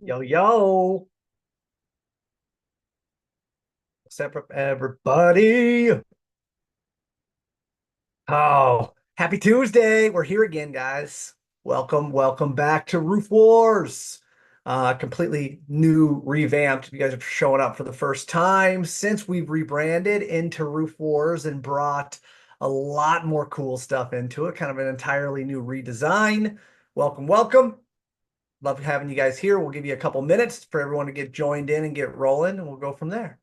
Yo, yo. What's up, everybody? Oh, happy Tuesday. We're here again, guys. Welcome back to Roof Wars. Completely new, revamped. You guys are showing up for the first time since we've rebranded into Roof Wars and brought a lot more cool stuff into it. Kind of an entirely new redesign. Welcome. Love having you guys here. We'll give you a couple minutes for everyone to get joined in and get rolling, and we'll go from there.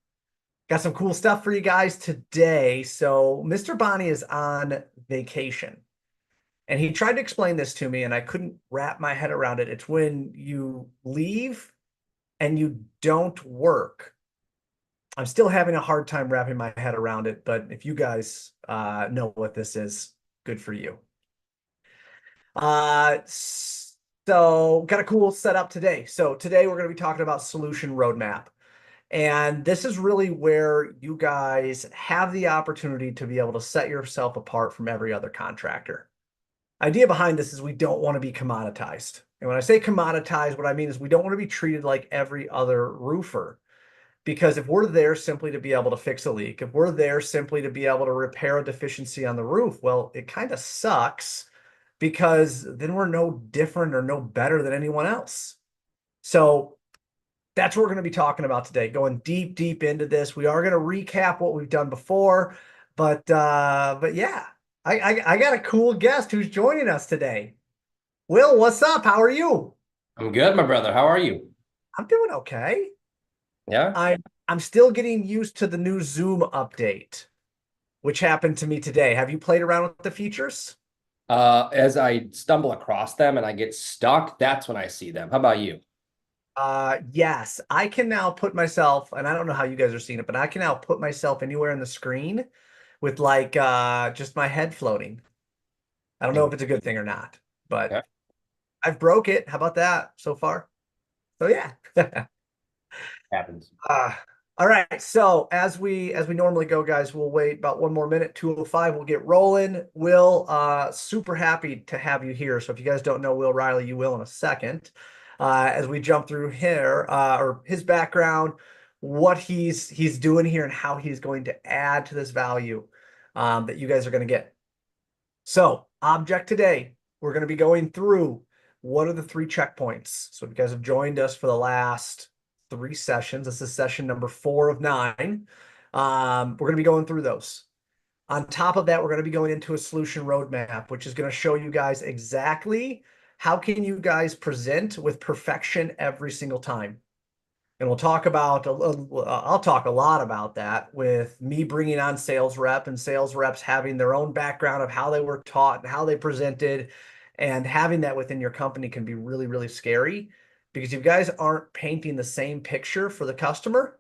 Got some cool stuff for you guys today. So, Mr. Bonnie is on vacation, and he tried to explain this to me, and I couldn't wrap my head around it. It's when you leave and you don't work. I'm still having a hard time wrapping my head around it, but if you guys know what this is, good for you. So, got a cool setup today. So, today we're going to be talking about solution roadmap. And this is really where you guys have the opportunity to be able to set yourself apart from every other contractor. Idea behind this is we don't want to be commoditized. And when I say commoditized, what I mean is we don't want to be treated like every other roofer. Because if we're there simply to be able to fix a leak, if we're there simply to be able to repair a deficiency on the roof, well, it kind of sucks because then we're no different or no better than anyone else. So that's what we're going to be talking about today, going deep into this. We are going to recap what we've done before, but yeah, I got a cool guest who's joining us today. Will, what's up? How are you? I'm good, my brother. How are you? I'm doing okay. Yeah. I'm still getting used to the new Zoom update, which happened to me today. Have you played around with the features? As I stumble across them and I get stuck, that's when I see them. How about you? Yes, I can now put myself, and I don't know how you guys are seeing it, but I can now put myself anywhere in the screen with like just my head floating. I don't know And if it's a good thing or not, but yeah, I've broke it. How about that so far? So yeah. happens. Uh, all right. So as we normally go, guys, we'll wait about one more minute. 2:05, we'll get rolling. Will, super happy to have you here. So if you guys don't know Will Riley, you will in a second. As we jump through here, or his background, what he's doing here, and how he's going to add to this value that you guys are going to get. So, object today, we're going to be going through what are the three checkpoints. So, if you guys have joined us for the last three sessions, this is session number 4 of 9. We're going to be going through those. On top of that, we're going to be going into a solution roadmap, which is going to show you guys exactly how can you guys present with perfection every single time. And we'll talk about, I'll talk a lot about that with me bringing on sales rep and sales reps having their own background of how they were taught and how they presented. And having that within your company can be really scary because if you guys aren't painting the same picture for the customer,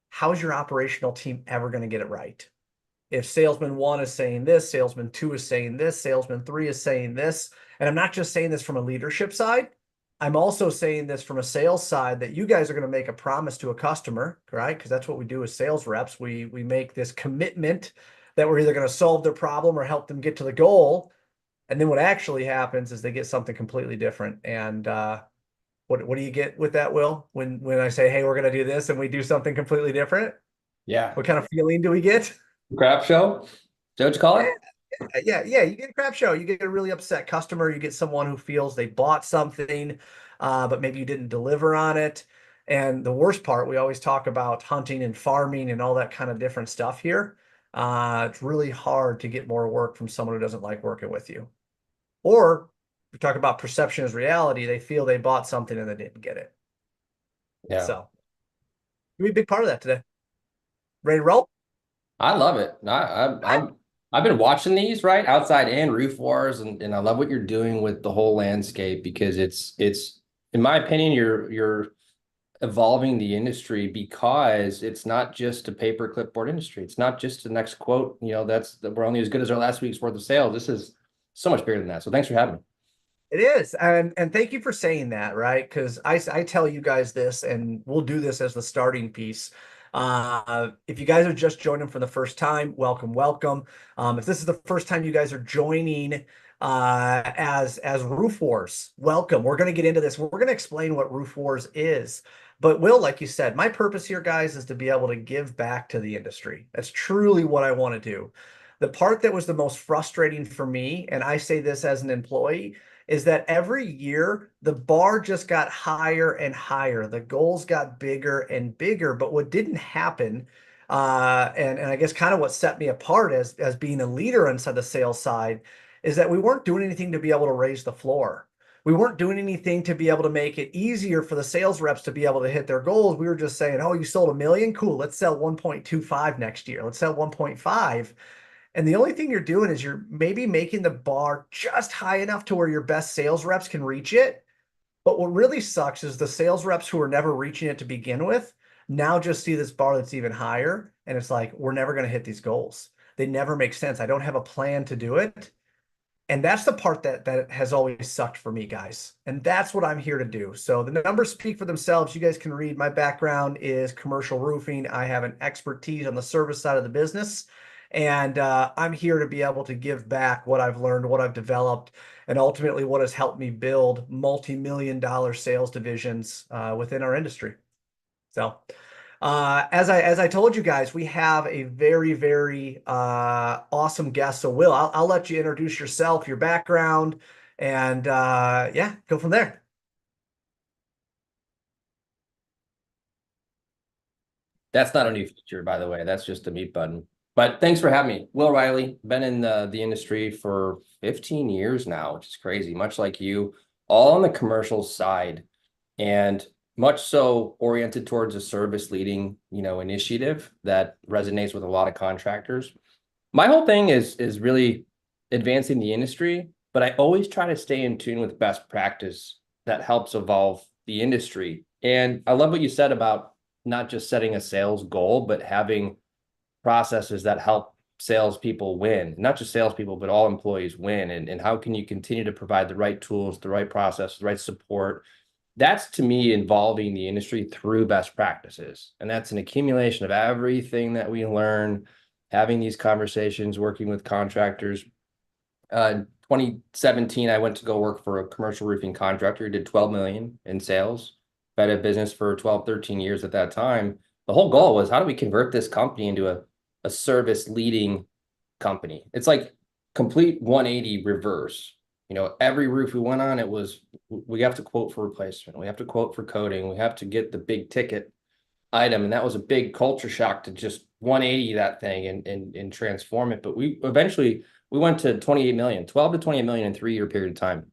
how's your operational team ever going to get it right? If salesman one is saying this, salesman two is saying this, salesman three is saying this, and I'm not just saying this from a leadership side, I'm also saying this from a sales side that you guys are going to make a promise to a customer, right? Because that's what we do as sales reps. We make this commitment that we're either going to solve their problem or help them get to the goal. And then what actually happens is they get something completely different. And what do you get with that, Will? When I say, hey, we're going to do this and we do something completely different? Yeah. What kind of feeling do we get? Crap show? Is that what you call it? Yeah. You get a crap show. You get a really upset customer. You get someone who feels they bought something, but maybe you didn't deliver on it. And the worst part, we always talk about hunting and farming and all that kind of different stuff here. It's really hard to get more work from someone who doesn't like working with you. Or we talk about perception as reality. They feel they bought something and they didn't get it. Yeah. So, you'll be a big part of that today. Ready to roll? I love it. I've been watching these, right? Outside and Roof Wars, and I love what you're doing with the whole landscape because it's in my opinion, you're evolving the industry because it's not just a paper clipboard industry. It's not just the next quote. We're only as good as our last week's worth of sales. This is so much bigger than that. So thanks for having me. It is. And thank you for saying that, right? Because I tell you guys this, and we'll do this as the starting piece. If you guys are just joining for the first time, welcome. If this is the first time you guys are joining as Roof Wars. Welcome. We're going to get into this. We're going to explain what Roof Wars is. But Will, like you said, my purpose here, guys, is to be able to give back to the industry. That's truly what I want to do. The part that was the most frustrating for me, and I say this as an employee, is that every year the bar just got higher and higher. The goals got bigger and bigger. But what didn't happen, and I guess kind of what set me apart as being a leader inside the sales side, is that we weren't doing anything to be able to raise the floor. We weren't doing anything to be able to make it easier for the sales reps to be able to hit their goals. We were just saying, oh, you sold 1 million? Cool. Let's sell 1.25 next year. Let's sell 1.5. And the only thing you're doing is you're maybe making the bar just high enough to where your best sales reps can reach it. But what really sucks is the sales reps who are never reaching it to begin with now just see this bar that's even higher. And it's like, we're never going to hit these goals. They never make sense. I don't have a plan to do it. And that's the part that has always sucked for me, guys. And that's what I'm here to do. So the numbers speak for themselves. You guys can read. My background is commercial roofing. I have an expertise on the service side of the business. And I'm here to be able to give back what I've learned, what I've developed, and ultimately what has helped me build multi-million-dollar sales divisions within our industry. So as I told you guys, we have a very awesome guest. So Will, I'll let you introduce yourself, your background, and yeah, go from there. That's not a new feature, by the way. That's just a mute button. But thanks for having me. Will Riley, been in the industry for 15 years now, which is crazy, much like you, all on the commercial side, and much so oriented towards a service leading, initiative that resonates with a lot of contractors. My whole thing is really advancing the industry, but I always try to stay in tune with best practice that helps evolve the industry. And I love what you said about not just setting a sales goal, but having processes that help salespeople win, not just salespeople, but all employees win. And how can you continue to provide the right tools, the right process, the right support? That's to me involving the industry through best practices. And that's an accumulation of everything that we learn, having these conversations, working with contractors. 2017, I went to go work for a commercial roofing contractor who did 12 million in sales. I had a business for 12, 13 years at that time. The whole goal was, how do we convert this company into a service leading company? It's like complete 180 reverse. Every roof we went on, we have to quote for replacement. We have to quote for coating. We have to get the big ticket item. And that was a big culture shock to just 180 that thing and transform it. But we went to 28 million, 12 to 28 million in 3-year period of time.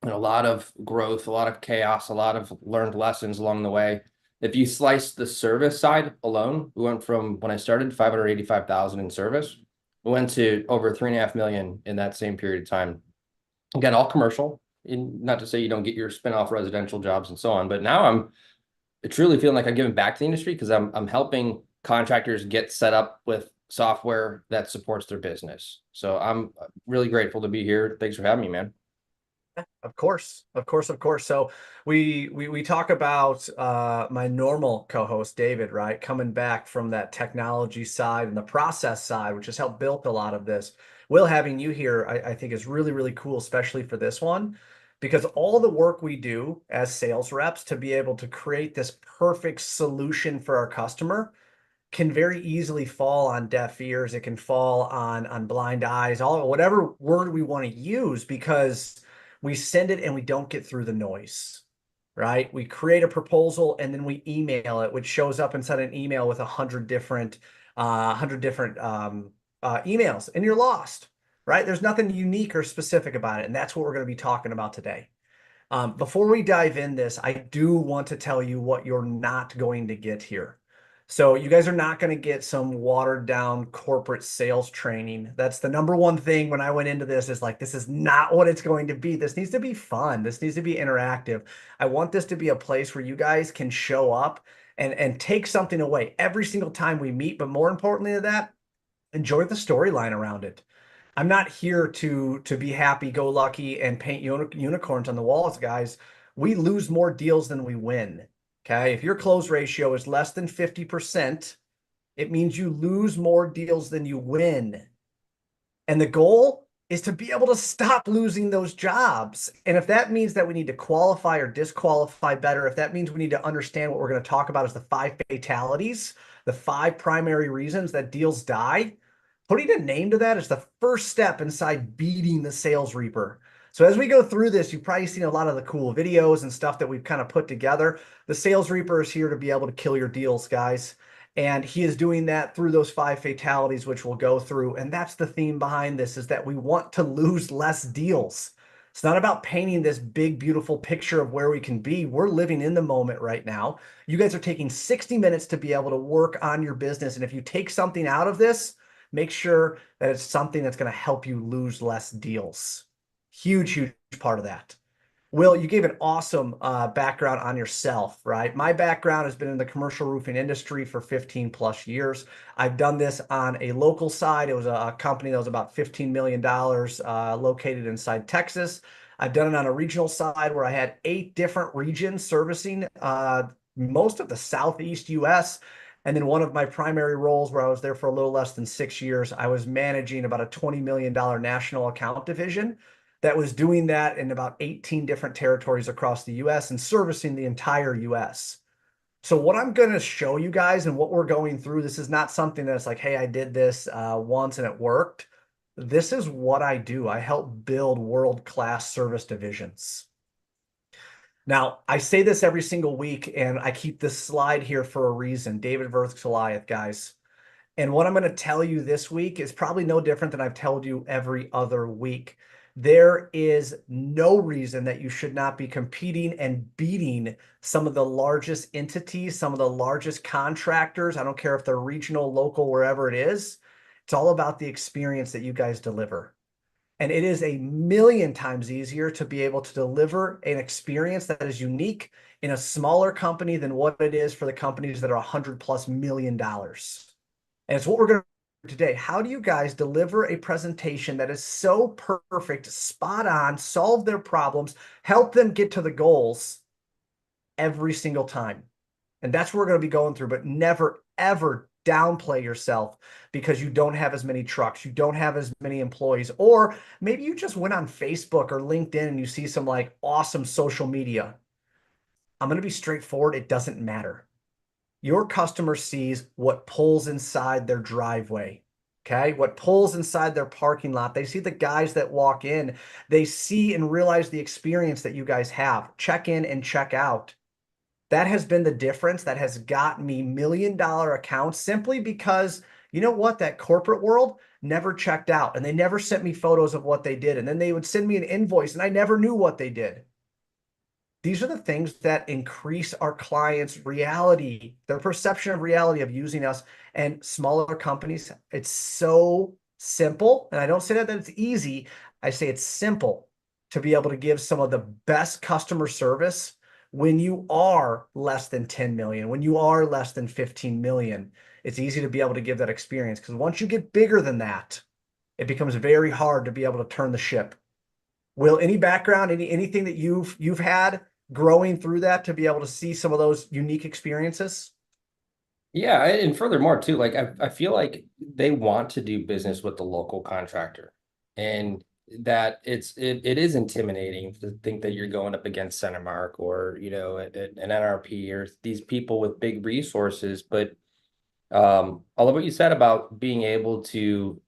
And a lot of growth, a lot of chaos, a lot of learned lessons along the way. If you slice the service side alone, we went from, when I started, 585,000 in service. We went to over 3.5 million in that same period of time. Again, all commercial, not to say you don't get your spin-off residential jobs and so on, but now I'm truly feeling like I'm giving back to the industry because I'm helping contractors get set up with software that supports their business. So I'm really grateful to be here. Thanks for having me, man. Of course. So we talk about my normal co-host David, right? Coming back from that technology side and the process side, which has helped build a lot of this. Will, having you here, I think is really cool, especially for this one, because all the work we do as sales reps to be able to create this perfect solution for our customer can very easily fall on deaf ears. It can fall on blind eyes, all whatever word we want to use, because we send it and we don't get through the noise, right? We create a proposal and then we email it, which shows up inside an email with 100 different emails, and you're lost, right? There's nothing unique or specific about it, and that's what we're going to be talking about today. Before we dive in this, I do want to tell you what you're not going to get here. So you guys are not going to get some watered down corporate sales training. That's the number one thing when I went into this, is like, this is not what it's going to be. This needs to be fun. This needs to be interactive. I want this to be a place where you guys can show up and take something away every single time we meet. But more importantly than that, enjoy the storyline around it. I'm not here to be happy go lucky and paint unicorns on the walls, guys. We lose more deals than we win. Okay. If your close ratio is less than 50%, it means you lose more deals than you win. And the goal is to be able to stop losing those jobs. And if that means that we need to qualify or disqualify better, if that means we need to understand what we're going to talk about as the 5 fatalities, the 5 primary reasons that deals die, putting a name to that is the first step inside beating the sales reaper. So as we go through this, you've probably seen a lot of the cool videos and stuff that we've kind of put together. The sales reaper is here to be able to kill your deals, guys. And he is doing that through those 5 fatalities, which we'll go through. And that's the theme behind this, is that we want to lose less deals. It's not about painting this big, beautiful picture of where we can be. We're living in the moment right now. You guys are taking 60 minutes to be able to work on your business. And if you take something out of this, make sure that it's something that's going to help you lose less deals. Huge, huge part of that. Will, you gave an awesome background on yourself, right? My background has been in the commercial roofing industry for 15 plus years. I've done this on a local side. It was a company that was about $15 million located inside Texas. I've done it on a regional side where I had 8 different regions servicing most of the Southeast US. And then one of my primary roles, where I was there for a little less than 6 years, I was managing about a $20 million national account division that was doing that in about 18 different territories across the US and servicing the entire US. So what I'm going to show you guys and what we're going through, this is not something that's like, hey, I did this once and it worked. This is what I do. I help build world-class service divisions. Now, I say this every single week, and I keep this slide here for a reason. David versus Goliath, guys. And what I'm going to tell you this week is probably no different than I've told you every other week. There is no reason that you should not be competing and beating some of the largest entities, some of the largest contractors. I don't care if they're regional, local, wherever it is. It's all about the experience that you guys deliver. And it is a million times easier to be able to deliver an experience that is unique in a smaller company than what it is for the companies that are $100+ million. And it's what we're going to do today. How do you guys deliver a presentation that is so perfect, spot on, solve their problems, help them get to the goals every single time? And that's what we're going to be going through, but never, ever downplay yourself because you don't have as many trucks, you don't have as many employees, or maybe you just went on Facebook or LinkedIn and you see some like awesome social media. I'm going to be straightforward. It doesn't matter. Your customer sees what pulls inside their driveway, okay? What pulls inside their parking lot. They see the guys that walk in. They see and realize the experience that you guys have. Check in and check out. That has been the difference that has gotten me $1 million accounts simply because, you know what, that corporate world never checked out and they never sent me photos of what they did. And then they would send me an invoice and I never knew what they did. These are the things that increase our clients' reality, their perception of reality of using us. And smaller companies, it's so simple. And I don't say that it's easy. I say it's simple to be able to give some of the best customer service when you are less than 10 million, when you are less than 15 million. It's easy to be able to give that experience because once you get bigger than that, it becomes very hard to be able to turn the ship. Will, any background, anything that you've had growing through that to be able to see some of those unique experiences? Yeah, and furthermore too, like I feel like they want to do business with the local contractor, and that it is intimidating to think that you're going up against CenterMark or an NRP or these people with big resources. But I love what you said about being able to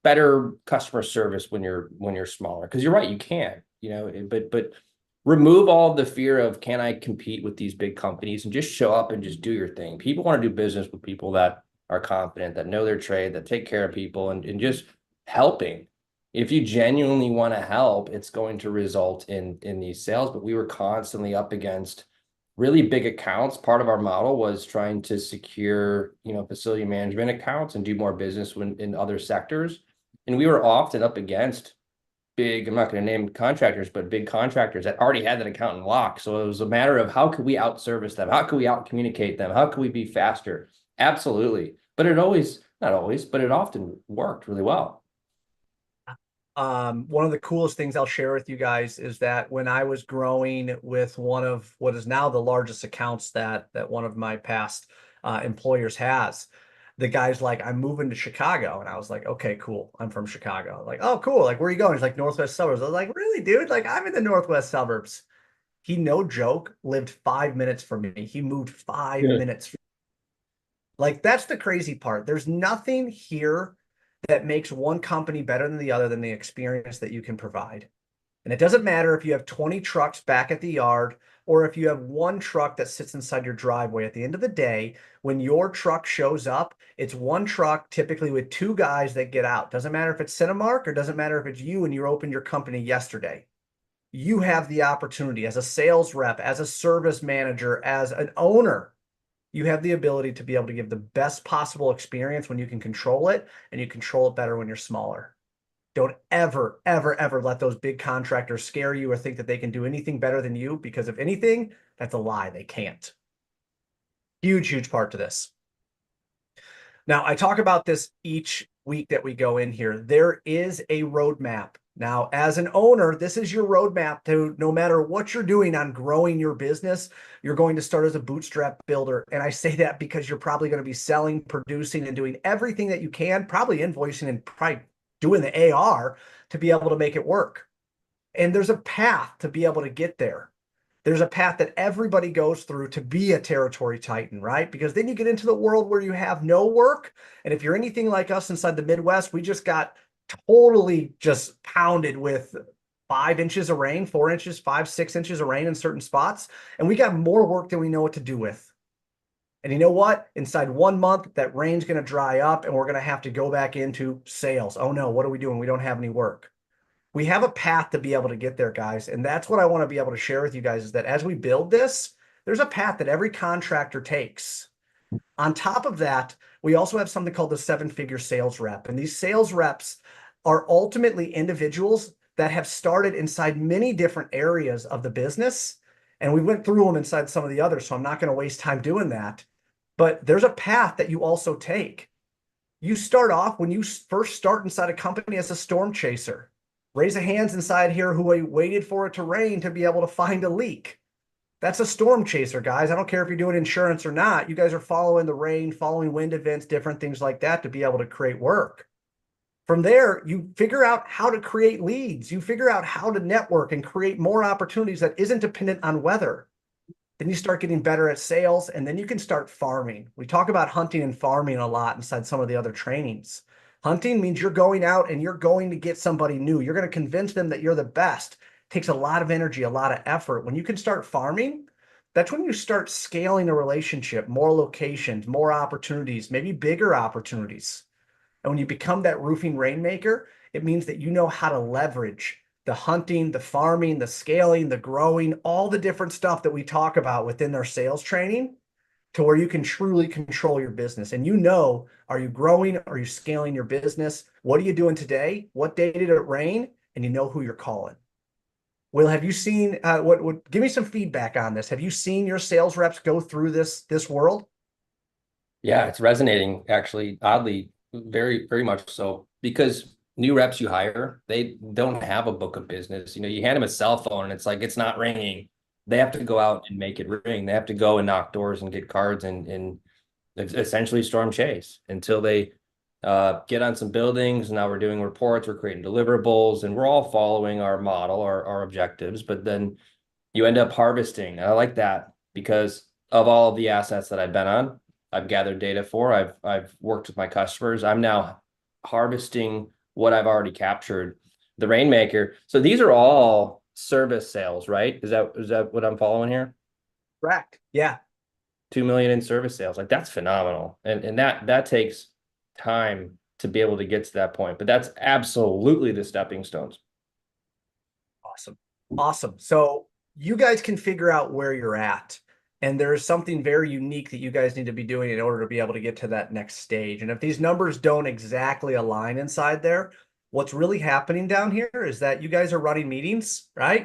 better customer service when you're smaller, because you're right, you can, but remove all the fear of can I compete with these big companies and just show up and just do your thing. People want to do business with people that are confident, that know their trade, that take care of people, and just helping. If you genuinely want to help, it's going to result in these sales. But we were constantly up against really big accounts. Part of our model was trying to secure, facility management accounts and do more business in other sectors. And we were often up against big, I'm not going to name contractors, but big contractors that already had that account in lock. So it was a matter of how could we out-service them? How could we out-communicate them? How could we be faster? Absolutely. But not always, but it often worked really well. One of the coolest things I'll share with you guys is that when I was growing with one of what is now the largest accounts that one of my past employers has, the guy's like, I'm moving to Chicago. And I was like, okay, cool. I'm from Chicago. Like, oh, cool. Like, where are you going? He's like, Northwest suburbs. I was like, really, dude? Like, I'm in the Northwest suburbs. He, no joke, lived 5 minutes from me. He moved five Yeah. minutes. Like, that's the crazy part. There's nothing here that makes one company better than the other than the experience that you can provide. And it doesn't matter if you have 20 trucks back at the yard or if you have one truck that sits inside your driveway. At the end of the day, when your truck shows up, it's one truck typically with two guys that get out. Doesn't matter if it's Cinemark or doesn't matter if it's you and you opened your company yesterday. You have the opportunity as a sales rep, as a service manager, as an owner. You have the ability to be able to give the best possible experience when you can control it, and you control it better when you're smaller. Don't ever, ever, ever let those big contractors scare you or think that they can do anything better than you, because if anything, that's a lie. They can't. Huge, huge part to this. Now, I talk about this each week that we go in here. There is a roadmap. Now, as an owner, this is your roadmap to no matter what you're doing on growing your business, you're going to start as a bootstrap builder. And I say that because you're probably going to be selling, producing, and doing everything that you can, probably invoicing and probably doing the AR to be able to make it work. And there's a path to be able to get there. There's a path that everybody goes through to be a territory titan, right? Because then you get into the world where you have no work. And if you're anything like us inside the Midwest, we just got totally just pounded with 5 inches of rain, 4 inches, 5, 6 inches of rain in certain spots. And we got more work than we know what to do with. And you know what? Inside 1 month, that rain's going to dry up and we're going to have to go back into sales. Oh no, what are we doing? We don't have any work. We have a path to be able to get there, guys. And that's what I want to be able to share with you guys is that as we build this, there's a path that every contractor takes. On top of that, we also have something called the 7-figure sales rep. And these sales reps are ultimately individuals that have started inside many different areas of the business. And we went through them inside some of the others, so I'm not going to waste time doing that. But there's a path that you also take. You start off when you first start inside a company as a storm chaser. Raise the hands inside here who waited for it to rain to be able to find a leak. That's a storm chaser, guys. I don't care if you're doing insurance or not. You guys are following the rain, following wind events, different things like that to be able to create work. From there, you figure out how to create leads. You figure out how to network and create more opportunities that isn't dependent on weather. Then you start getting better at sales, and then you can start farming. We talk about hunting and farming a lot inside some of the other trainings. Hunting means you're going out and you're going to get somebody new. You're going to convince them that you're the best. It takes a lot of energy, a lot of effort. When you can start farming, that's when you start scaling a relationship, more locations, more opportunities, maybe bigger opportunities. And when you become that roofing rainmaker, it means that you know how to leverage the hunting, the farming, the scaling, the growing, all the different stuff that we talk about within our sales training to where you can truly control your business. And you know, are you growing? Are you scaling your business? What are you doing today? What day did it rain? And you know who you're calling. Will, have you seen give me some feedback on this? Have you seen your sales reps go through this world? Yeah, it's resonating actually, oddly, very, very much so. Because new reps you hire, they don't have a book of business. You know, you hand them a cell phone and it's like it's not ringing. They have to go out and make it ring. They have to go and knock doors and get cards and essentially storm chase until they get on some buildings. Now we're doing reports, we're creating deliverables, and we're all following our model, our objectives. But then you end up harvesting. And I like that because of all of the assets that I've been on, I've gathered data for, I've worked with my customers. I'm now harvesting what I've already captured. The Rainmaker. So these are all service sales, right? Is that what I'm following here? Correct. Yeah. 2 million in service sales. Like that's phenomenal. And that takes time to be able to get to that point. But that's absolutely the stepping stones. Awesome. Awesome. So you guys can figure out where you're at. And there is something very unique that you guys need to be doing in order to be able to get to that next stage. And if these numbers don't exactly align inside there, what's really happening down here is that you guys are running meetings, right?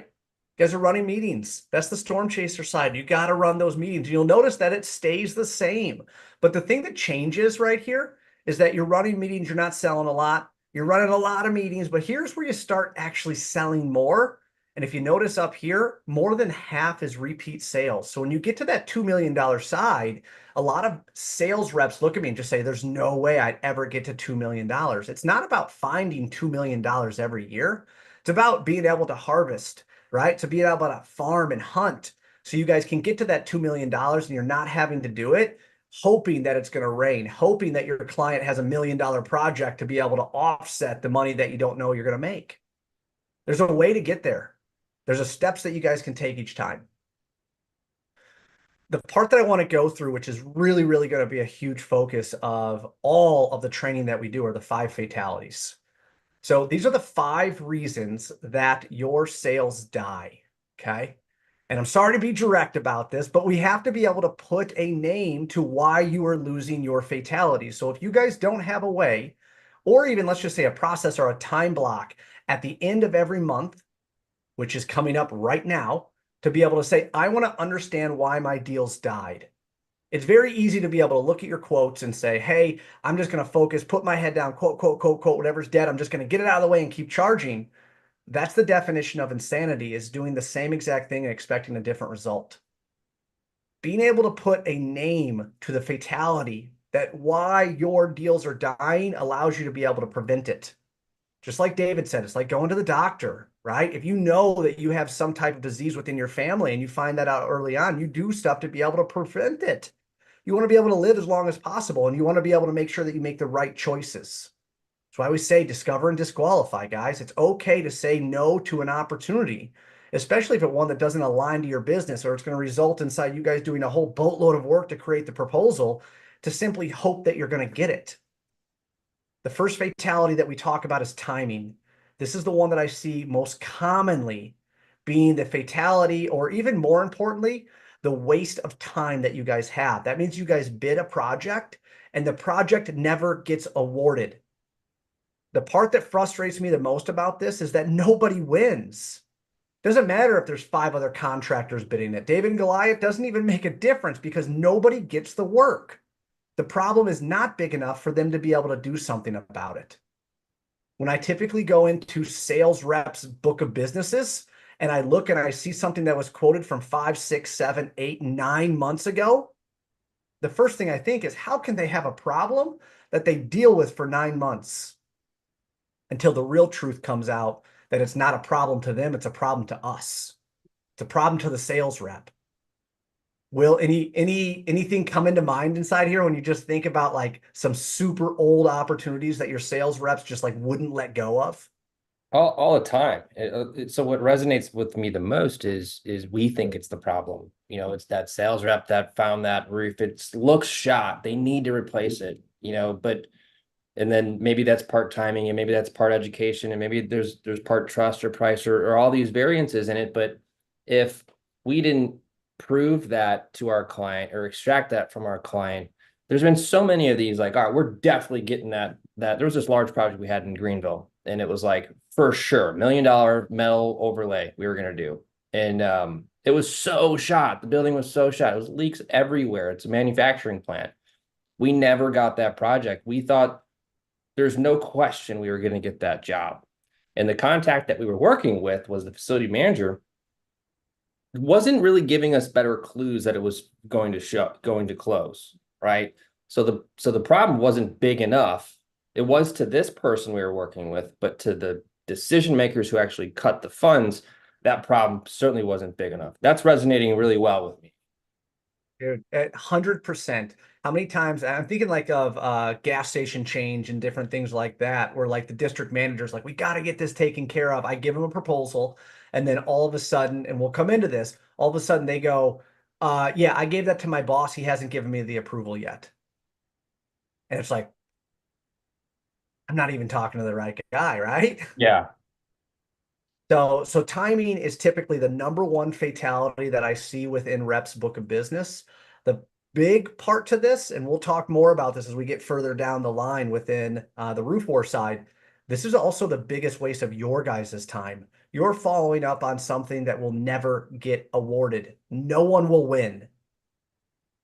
You guys are running meetings. That's the storm chaser side. You got to run those meetings. You'll notice that it stays the same. But the thing that changes right here is that you're running meetings. You're not selling a lot. You're running a lot of meetings, but here's where you start actually selling more. And if you notice up here, more than half is repeat sales. So when you get to that $2 million side, a lot of sales reps look at me and just say, there's no way I'd ever get to $2 million. It's not about finding $2 million every year. It's about being able to harvest, right? To be able to farm and hunt so you guys can get to that $2 million and you're not having to do it, hoping that it's going to rain, hoping that your client has $1 million project to be able to offset the money that you don't know you're going to make. There's a way to get there. There's a steps that you guys can take each time. The part that I want to go through, which is really, really going to be a huge focus of all of the training that we do, are the 5 fatalities. So these are the 5 reasons that your sales die. Okay. And I'm sorry to be direct about this, but we have to be able to put a name to why you are losing your fatalities. So if you guys don't have a way, or even let's just say a process or a time block at the end of every month, which is coming up right now, to be able to say, I want to understand why my deals died. It's very easy to be able to look at your quotes and say, hey, I'm just going to focus, put my head down, quote, quote, quote, quote, whatever's dead. I'm just going to get it out of the way and keep charging. That's the definition of insanity, is doing the same exact thing and expecting a different result. Being able to put a name to the fatality, that why your deals are dying, allows you to be able to prevent it. Just like David said, it's like going to the doctor, right? If you know that you have some type of disease within your family and you find that out early on, you do stuff to be able to prevent it. You want to be able to live as long as possible, and you want to be able to make sure that you make the right choices. That's why we say discover and disqualify, guys. It's okay to say no to an opportunity, especially if it's one that doesn't align to your business, or it's going to result inside you guys doing a whole boatload of work to create the proposal to simply hope that you're going to get it. The first fatality that we talk about is timing. This is the one that I see most commonly being the fatality, or even more importantly, the waste of time that you guys have. That means you guys bid a project and the project never gets awarded. The part that frustrates me the most about this is that nobody wins. Doesn't matter if there's 5 other contractors bidding it. David and Goliath doesn't even make a difference because nobody gets the work. The problem is not big enough for them to be able to do something about it. When I typically go into sales reps' book of businesses and I look and I see something that was quoted from 5, 6, 7, 8, 9 months ago, the first thing I think is, how can they have a problem that they deal with for 9 months? Until the real truth comes out that it's not a problem to them, it's a problem to us. It's a problem to the sales rep. Will anything come into mind inside here when you just think about like some super old opportunities that your sales reps just like wouldn't let go of? All the time. So what resonates with me the most is we think it's the problem. You know, it's that sales rep that found that roof. It looks shot. They need to replace it. You know, but and then maybe that's part timing, and maybe that's part education, and maybe there's part trust or price, or all these variances in it. But if we didn't prove that to our client or extract that from our client, there's been so many of these, like, all right, we're definitely getting that. There was this large project we had in Greenville, and it was like, for sure, $1 million metal overlay we were going to do. And it was so shot. The building was so shot. It was leaks everywhere. It's a manufacturing plant. We never got that project. We thought there's no question we were going to get that job. And the contact that we were working with was the facility manager, wasn't really giving us better clues that it was going to close, right? So the problem wasn't big enough. It was to this person we were working with, but to the decision makers who actually cut the funds, that problem certainly wasn't big enough. That's resonating really well with me. Dude, at 100%. How many times I'm thinking like of gas station change and different things like that, where like the district manager's like, we got to get this taken care of. I give them a proposal, and then all of a sudden, and we'll come into this, all of a sudden they go, yeah, I gave that to my boss. He hasn't given me the approval yet. And it's like, I'm not even talking to the right guy, right? Yeah. So timing is typically the number one fatality that I see within reps book of business. The big part to this, and we'll talk more about this as we get further down the line within the roof war side, this is also the biggest waste of your guys' time. You're following up on something that will never get awarded. No one will win.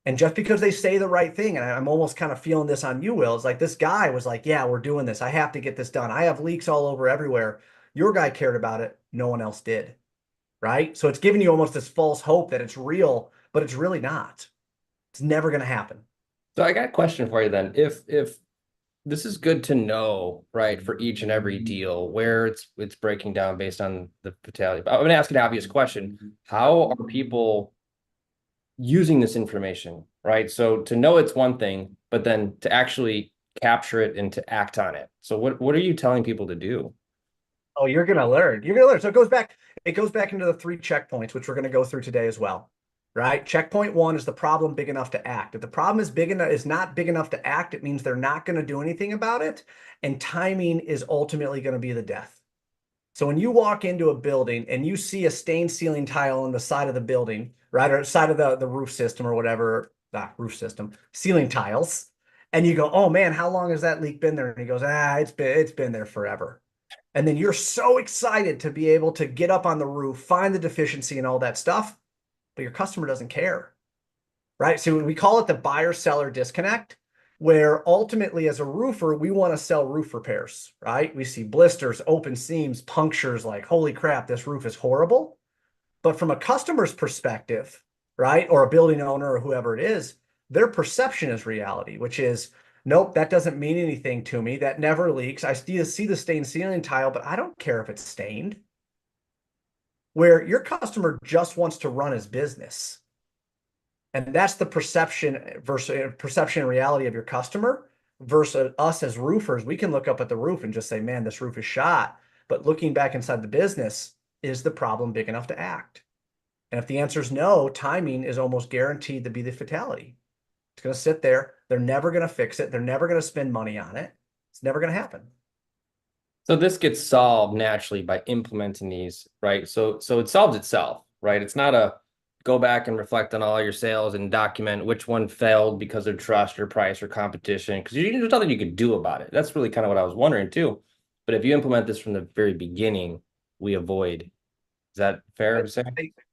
And just because they say the right thing, and I'm almost kind of feeling this on you, Will, it's like this guy was like, yeah, we're doing this. I have to get this done. I have leaks all over everywhere. Your guy cared about it. No one else did. right? So it's giving you almost this false hope that it's real, but it's really not. It's never going to happen. So I got a question for you then. If this is good to know, right, for each and every deal where it's breaking down based on the fatality. But I'm going to ask an obvious question. How are people using this information, right? So to know it's one thing, but then to actually capture it and to act on it. So what are you telling people to do? Oh, you're going to learn. You're going to learn. So it goes back into the 3 checkpoints, which we're going to go through today as well. Right? Checkpoint 1 is the problem big enough to act. If the problem is not big enough to act, it means they're not going to do anything about it. And timing is ultimately going to be the death. So when you walk into a building and you see a stained ceiling tile on the side of the building, right, or side of the roof system or whatever, roof system, ceiling tiles, and you go, oh man, how long has that leak been there? And he goes, it's been there forever. And then you're so excited to be able to get up on the roof, find the deficiency and all that stuff, but your customer doesn't care, right? So we call it the buyer-seller disconnect, where ultimately as a roofer, we want to sell roof repairs, right? We see blisters, open seams, punctures, like, holy crap, this roof is horrible. But from a customer's perspective, right, or a building owner or whoever it is, their perception is reality, which is, nope, that doesn't mean anything to me. That never leaks. I see the stained ceiling tile, but I don't care if it's stained. Where your customer just wants to run his business. And that's the perception and reality of your customer versus us as roofers. We can look up at the roof and just say, man, this roof is shot. But looking back inside the business, is the problem big enough to act? And if the answer is no, timing is almost guaranteed to be the fatality. It's going to sit there. They're never going to fix it. They're never going to spend money on it. It's never going to happen. So this gets solved naturally by implementing these, right? So it solves itself, right? It's not a go back and reflect on all your sales and document which one failed because of trust or price or competition, because there's nothing you could do about it. That's really kind of what I was wondering too. But if you implement this from the very beginning, we avoid. Is that fair to say?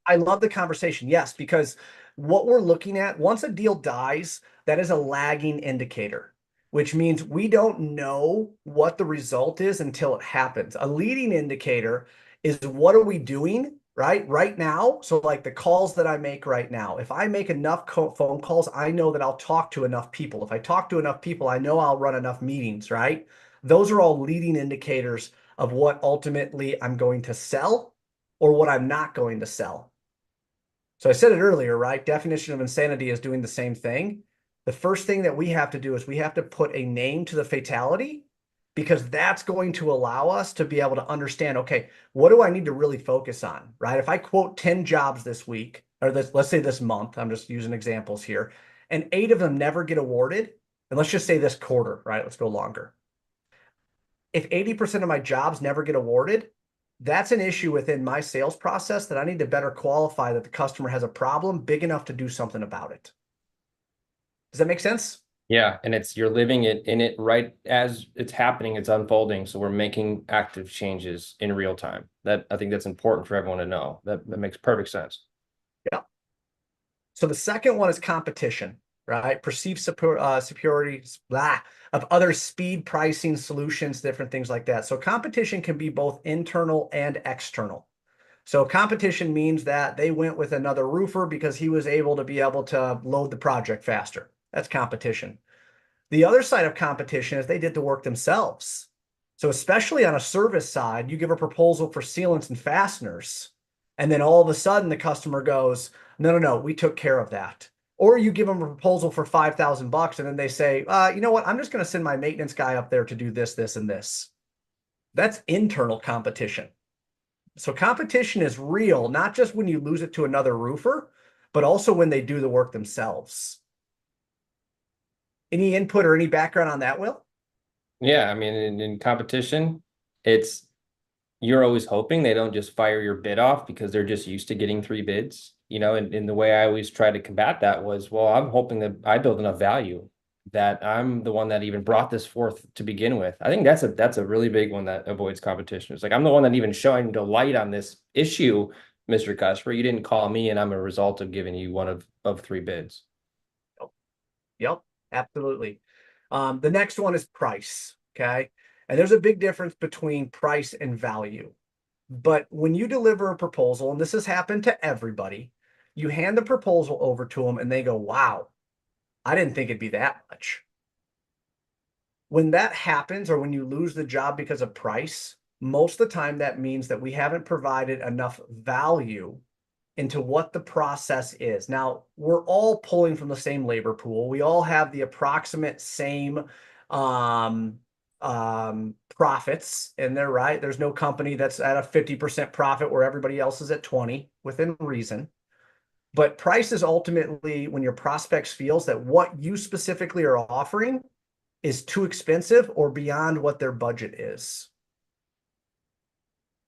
I love the conversation. Yes, because what we're looking at, once a deal dies, that is a lagging indicator, which means we don't know what the result is until it happens. A leading indicator is what are we doing right now? So like the calls that I make right now, if I make enough phone calls, I know that I'll talk to enough people. If I talk to enough people, I know I'll run enough meetings, right? Those are all leading indicators of what ultimately I'm going to sell or what I'm not going to sell. So I said it earlier, right? Definition of insanity is doing the same thing. The first thing that we have to do is we have to put a name to the fatality, because that's going to allow us to be able to understand, okay, what do I need to really focus on, right? If I quote 10 jobs this week, or let's say this month, I'm just using examples here, and 8 of them never get awarded, and let's just say this quarter, right? Let's go longer. If 80% of my jobs never get awarded, that's an issue within my sales process that I need to better qualify that the customer has a problem big enough to do something about it. Does that make sense? Yeah, and you're living it in it right as it's happening, it's unfolding. So we're making active changes in real time. That I think that's important for everyone to know. That makes perfect sense. Yeah. So the second one is competition, right? Perceived superiority of other speed pricing solutions, different things like that. So competition can be both internal and external. So competition means that they went with another roofer because he was able to load the project faster. That's competition. The other side of competition is they did the work themselves. So especially on a service side, you give a proposal for sealants and fasteners, and then all of a sudden the customer goes, no, we took care of that. Or you give them a proposal for $5,000 and then they say, you know what? I'm just going to send my maintenance guy up there to do this, this, and this. That's internal competition. So competition is real, not just when you lose it to another roofer, but also when they do the work themselves. Any input or any background on that, Will? Yeah, I mean, in competition, it's you're always hoping they don't just fire your bid off because they're just used to getting 3 bids, and the way I always try to combat that was, well, I'm hoping that I build enough value that I'm the one that even brought this forth to begin with. I think that's a really big one that avoids competition. It's like I'm the one that even showing the light on this issue, Mr. Customer. You didn't call me and I'm a result of giving you one of 3 bids. Yep, absolutely. The next one is price. Okay. And there's a big difference between price and value. But when you deliver a proposal, and this has happened to everybody, you hand the proposal over to them and they go, wow, I didn't think it'd be that much. When that happens, or when you lose the job because of price, most of the time that means that we haven't provided enough value into what the process is. Now, we're all pulling from the same labor pool. We all have the approximate same um, profits in there, right? There's no company that's at a 50% profit where everybody else is at 20 within reason. But price is ultimately when your prospects feels that what you specifically are offering is too expensive or beyond what their budget is.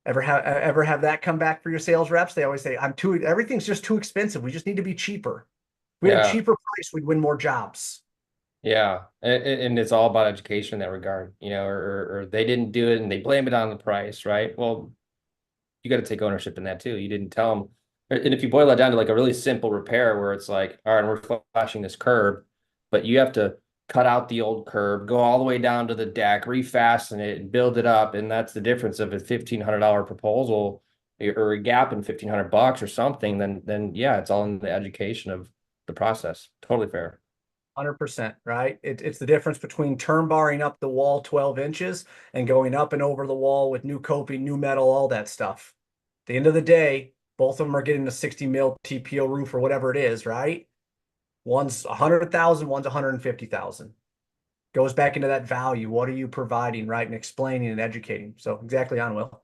Ever have that come back for your sales reps? They always say, everything's just too expensive. We just need to be cheaper. If we had a Yeah. cheaper price, we'd win more jobs. Yeah. And it's all about education in that regard, or they didn't do it and they blame it on the price, right? Well, you got to take ownership in that too. You didn't tell them. And if you boil it down to like a really simple repair where it's like, all right, we're flashing this curb, but you have to cut out the old curb, go all the way down to the deck, refasten it and build it up. And that's the difference of a $1,500 proposal or a gap in $1,500 or something. Then yeah, it's all in the education of the process. Totally fair. 100%, right? It's the difference between term barring up the wall 12 inches and going up and over the wall with new coping, new metal, all that stuff. At the end of the day, both of them are getting a 60 mil TPO roof or whatever it is, right? One's 100,000, one's 150,000. Goes back into that value. What are you providing, right? And explaining and educating. So exactly on, Will.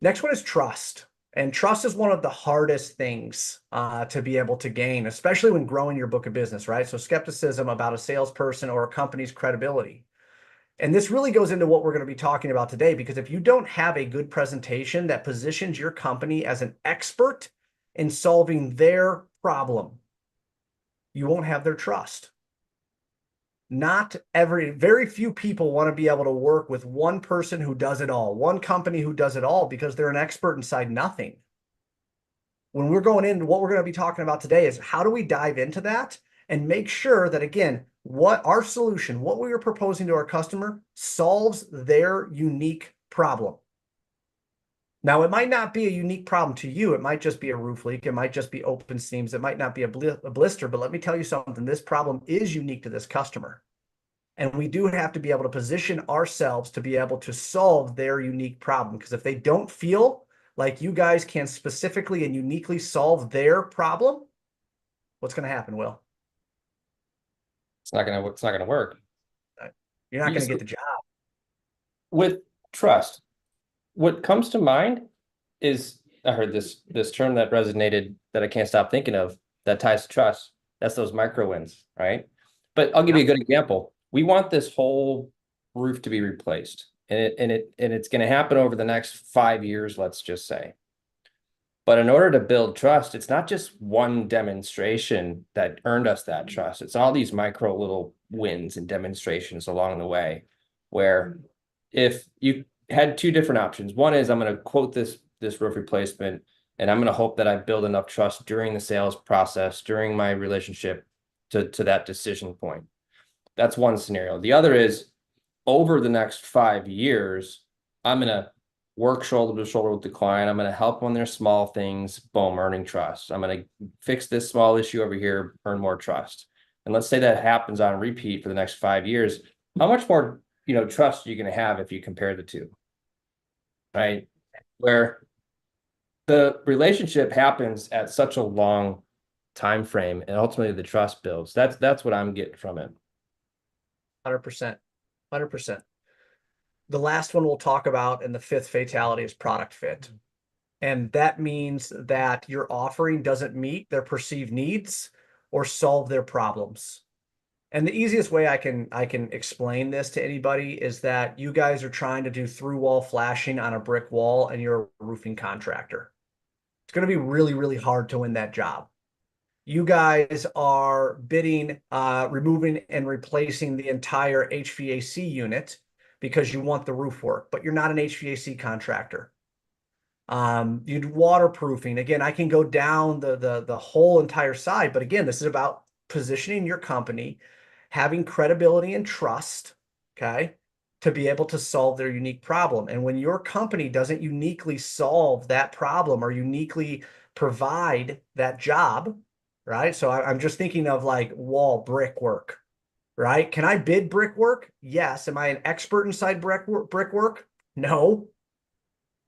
Next one is trust. And trust is one of the hardest things to be able to gain, especially when growing your book of business, right? So skepticism about a salesperson or a company's credibility. And this really goes into what we're going to be talking about today, because if you don't have a good presentation that positions your company as an expert in solving their problem, you won't have their trust. Very few people want to be able to work with one person who does it all, one company who does it all, because they're an expert inside nothing. When we're going into what we're going to be talking about today is how do we dive into that and make sure that, again, what our solution, what we are proposing to our customer solves their unique problem. Now, it might not be a unique problem to you. It might just be a roof leak. It might just be open seams. It might not be a blister, but let me tell you something. This problem is unique to this customer. And we do have to be able to position ourselves to be able to solve their unique problem. Because if they don't feel like you guys can specifically and uniquely solve their problem, what's going to happen, Will? It's not gonna work. You're not going to get the job. With trust, what comes to mind is I heard this term that resonated that I can't stop thinking of that ties to trust. That's those micro wins, right? But I'll give you a good example. We want this whole roof to be replaced, and it's going to happen over the next 5 years, let's just say. But in order to build trust, it's not just one demonstration that earned us that trust. It's all these micro little wins and demonstrations along the way, where if you had two different options, one is I'm going to quote this roof replacement, and I'm going to hope that I build enough trust during the sales process, during my relationship to that decision point. That's one scenario. The other is over the next 5 years, I'm going to work shoulder to shoulder with the client. I'm going to help on their small things, boom, earning trust. I'm going to fix this small issue over here, earn more trust. And let's say that happens on repeat for the next 5 years. How much more, trust are you going to have if you compare the two? Right? Where the relationship happens at such a long time frame and ultimately the trust builds. That's what I'm getting from it. 100%. 100%. The last one we'll talk about, and the fifth fatality, is product fit. And that means that your offering doesn't meet their perceived needs or solve their problems. And the easiest way I can explain this to anybody is that you guys are trying to do through wall flashing on a brick wall and you're a roofing contractor. It's going to be really, really hard to win that job. You guys are bidding, removing and replacing the entire HVAC unit because you want the roof work, but you're not an HVAC contractor. You'd waterproofing. Again, I can go down the whole entire side, but again, this is about positioning your company, having credibility and trust, okay? to be able to solve their unique problem. And when your company doesn't uniquely solve that problem or uniquely provide that job, right? So I'm just thinking of like wall brickwork, right? Can I bid brickwork? Yes. Am I an expert inside brickwork? No.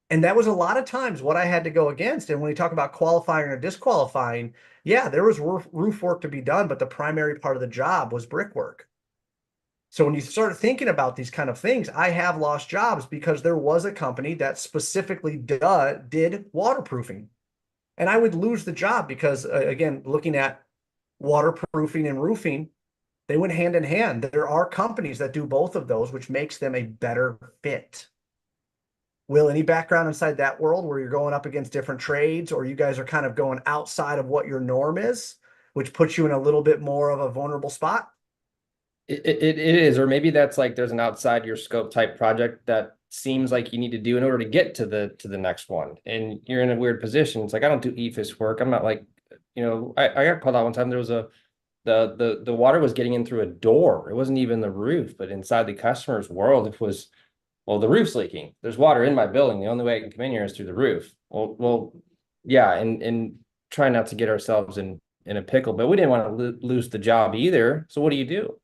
And that was a lot of times what I had to go against. And when we talk about qualifying or disqualifying, yeah, there was roof work to be done, but the primary part of the job was brickwork. So when you start thinking about these kind of things, I have lost jobs because there was a company that specifically did waterproofing. And I would lose the job because, again, looking at waterproofing and roofing, they went hand in hand. There are companies that do both of those, which makes them a better fit. Will, any background inside that world where you're going up against different trades, or you guys are kind of going outside of what your norm is, which puts you in a little bit more of a vulnerable spot? It is, or maybe that's like there's an outside your scope type project that seems like you need to do in order to get to the next one, and you're in a weird position. It's like I don't do EIFS work. I'm not like, I got called out one time. There was the water was getting in through a door. It wasn't even the roof, but inside the customer's world, it was, well, the roof's leaking. There's water in my building. The only way I can come in here is through the roof. Well, yeah, and try not to get ourselves in a pickle, but we didn't want to lose the job either. So what do you do?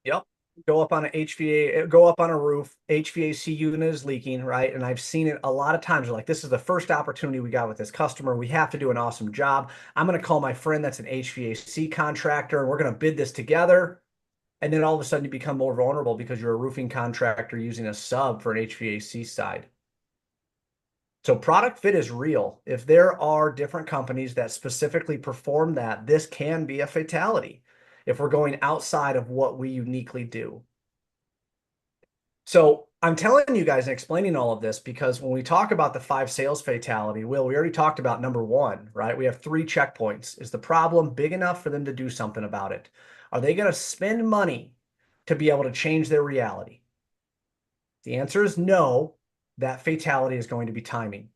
Yep. Go up on an HVA, go up on a roof, HVAC unit is leaking, right? And I've seen it a lot of times. Like, this is the first opportunity we got with this customer. We have to do an awesome job. I'm going to call my friend that's an HVAC contractor, and we're going to bid this together. And then all of a sudden you become more vulnerable because you're a roofing contractor using a sub for an HVAC side. So product fit is real. If there are different companies that specifically perform that, this can be a fatality if we're going outside of what we uniquely do. So I'm telling you guys and explaining all of this because when we talk about the 5 sales fatality, Will, we already talked about number 1, right? We have 3 checkpoints. Is the problem big enough for them to do something about it? Are they going to spend money to be able to change their reality? The answer is no. That fatality is going to be timing.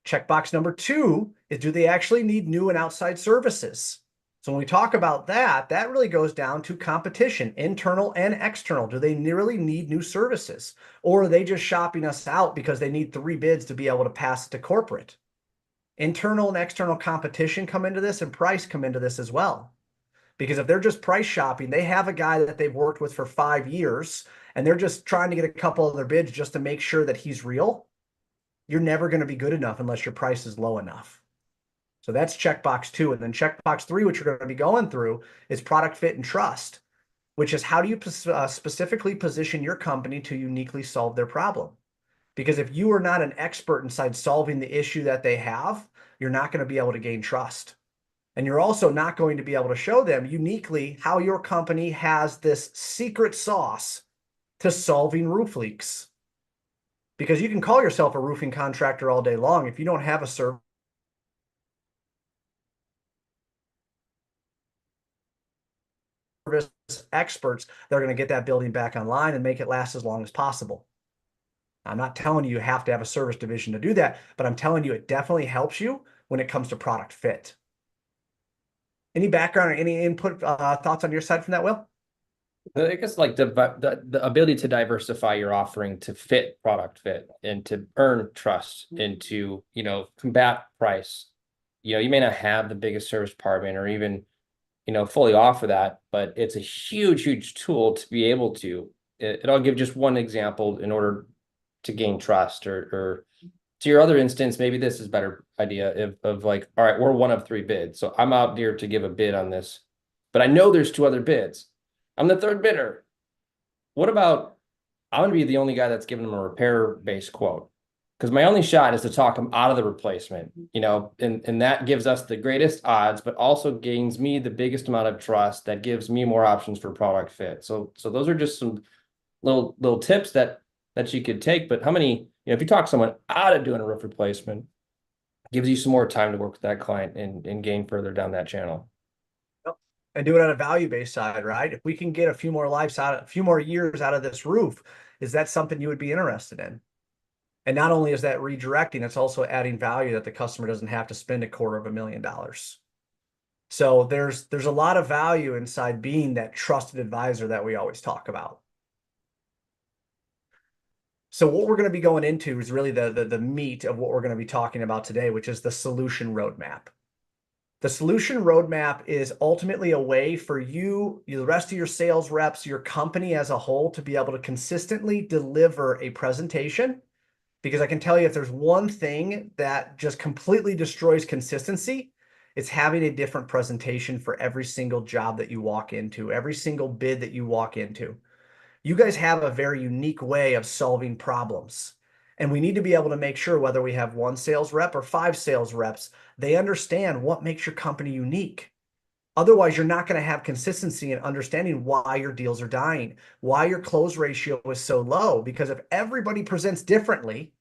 Checkbox number 2 is, do they actually need new and outside services? So when we talk about that, that really goes down to competition, internal and external. Do they really need new services? Or are they just shopping us out because they need 3 bids to be able to pass it to corporate? Internal and external competition come into this, and price come into this as well. Because if they're just price shopping, they have a guy that they've worked with for 5 years, and they're just trying to get a couple of their bids just to make sure that he's real. You're never going to be good enough unless your price is low enough. So that's checkbox 2. And then checkbox 3, which you're going to be going through, is product fit and trust, which is how do you specifically position your company to uniquely solve their problem? Because if you are not an expert inside solving the issue that they have, you're not going to be able to gain trust. And you're also not going to be able to show them uniquely how your company has this secret sauce to solving roof leaks. Because you can call yourself a roofing contractor all day long. If you don't have a service experts, they're going to get that building back online and make it last as long as possible. I'm not telling you have to have a service division to do that, but I'm telling you it definitely helps you when it comes to product fit. Any background or any input thoughts on your side from that, Will? I guess like the ability to diversify your offering to fit product fit and to earn trust and to, combat price. You may not have the biggest service department or even, fully offer that, but it's a huge, huge tool to be able to. And I'll give just one example in order to gain trust or to your other instance, maybe this is a better idea of like, all right, we're one of 3 bids. So I'm out there to give a bid on this, but I know there's 2 other bids. I'm the 3rd bidder. What about, I'm going to be the only guy that's giving them a repair-based quote? Because my only shot is to talk them out of the replacement, and that gives us the greatest odds, but also gains me the biggest amount of trust that gives me more options for product fit. So those are just some little tips that you could take. But how many, if you talk someone out of doing a roof replacement, gives you some more time to work with that client and gain further down that channel. And do it on a value-based side, right? If we can get a few more years out of this roof, is that something you would be interested in? And not only is that redirecting, it's also adding value that the customer doesn't have to spend $250,000. So there's a lot of value inside being that trusted advisor that we always talk about. So what we're going to be going into is really the meat of what we're going to be talking about today, which is the solution roadmap. The solution roadmap is ultimately a way for you, the rest of your sales reps, your company as a whole, to be able to consistently deliver a presentation. Because I can tell you, if there's one thing that just completely destroys consistency, it's having a different presentation for every single job that you walk into, every single bid that you walk into. You guys have a very unique way of solving problems. And we need to be able to make sure, whether we have one sales rep or five sales reps, they understand what makes your company unique. Otherwise, you're not going to have consistency in understanding why your deals are dying, why your close ratio is so low. Because if everybody presents differently,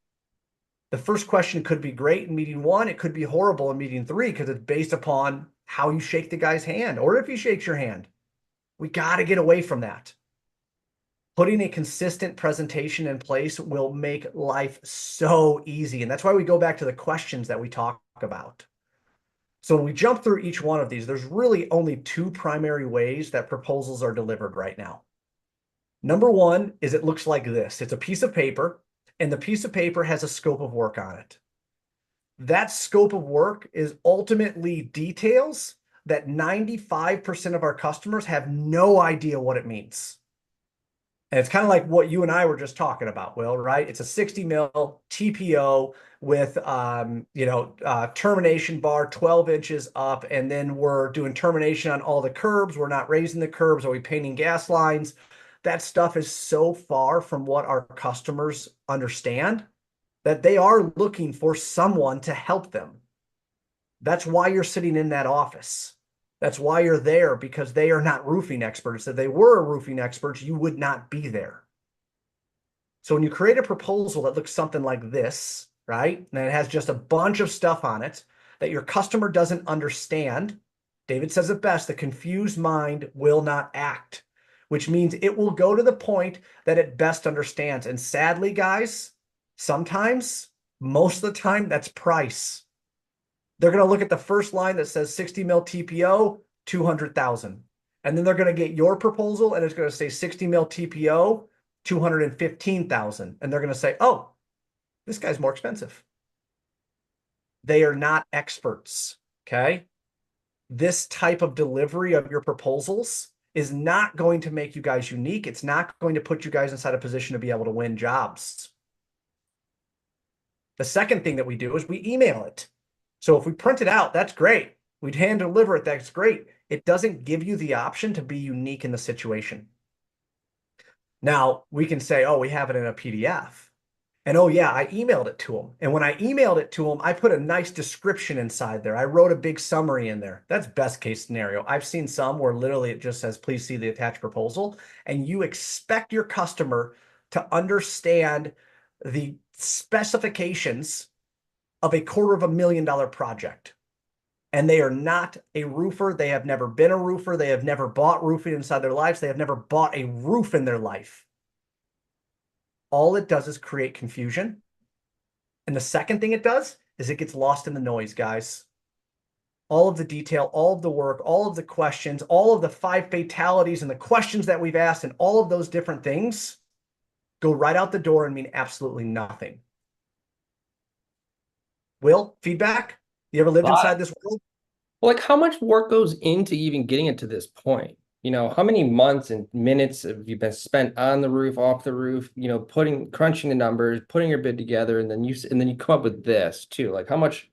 the first question could be great in meeting one, it could be horrible in meeting three, because it's based upon how you shake the guy's hand or if he shakes your hand. We got to get away from that. Putting a consistent presentation in place will make life so easy. And that's why we go back to the questions that we talk about. So when we jump through each one of these, there's really only two primary ways that proposals are delivered right now. Number one is it looks like this. It's a piece of paper, and the piece of paper has a scope of work on it. That scope of work is ultimately details that 95% of our customers have no idea what it means. And it's kind of like what you and I were just talking about, Will, right? It's a 60 mil TPO with, termination bar 12 inches up. And then we're doing termination on all the curbs. We're not raising the curbs. Are we painting gas lines? That stuff is so far from what our customers understand that they are looking for someone to help them. That's why you're sitting in that office. That's why you're there, because they are not roofing experts. If they were roofing experts, you would not be there. So when you create a proposal that looks something like this, right, and it has just a bunch of stuff on it that your customer doesn't understand, David says it best, the confused mind will not act, which means it will go to the point that it best understands. And sadly, guys, sometimes, most of the time, that's price. They're going to look at the first line that says 60 mil TPO, 200,000. And then they're going to get your proposal and it's going to say 60 mil TPO, 215,000. And they're going to say, oh, this guy's more expensive. They are not experts. Okay. This type of delivery of your proposals is not going to make you guys unique. It's not going to put you guys inside a position to be able to win jobs. The second thing that we do is we email it. So if we print it out, that's great. We'd hand deliver it, that's great. It doesn't give you the option to be unique in the situation. Now, we can say, oh, we have it in a PDF. And oh, yeah, I emailed it to them. And when I emailed it to them, I put a nice description inside there. I wrote a big summary in there. That's best case scenario. I've seen some where literally it just says, please see the attached proposal. And you expect your customer to understand the specifications of a $250,000 project. And they are not a roofer. They have never been a roofer. They have never bought roofing inside their lives. They have never bought a roof in their life. All it does is create confusion. And the second thing it does is it gets lost in the noise, guys. All of the detail, all of the work, all of the questions, all of the 5 fatalities and the questions that we've asked and all of those different things go right out the door and mean absolutely nothing. Will, feedback? You ever lived inside this world? Well, like how much work goes into even getting it to this point? How many months and minutes have you been spent on the roof, off the roof, crunching the numbers, putting your bid together, and then you come up with this too. Like how much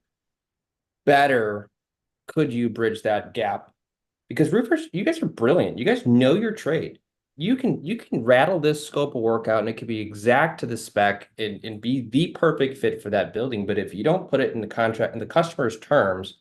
better could you bridge that gap? Because roofers, you guys are brilliant. You guys know your trade. You can rattle this scope of work out and it could be exact to the spec and be the perfect fit for that building. But if you don't put it in the contract in the customer's terms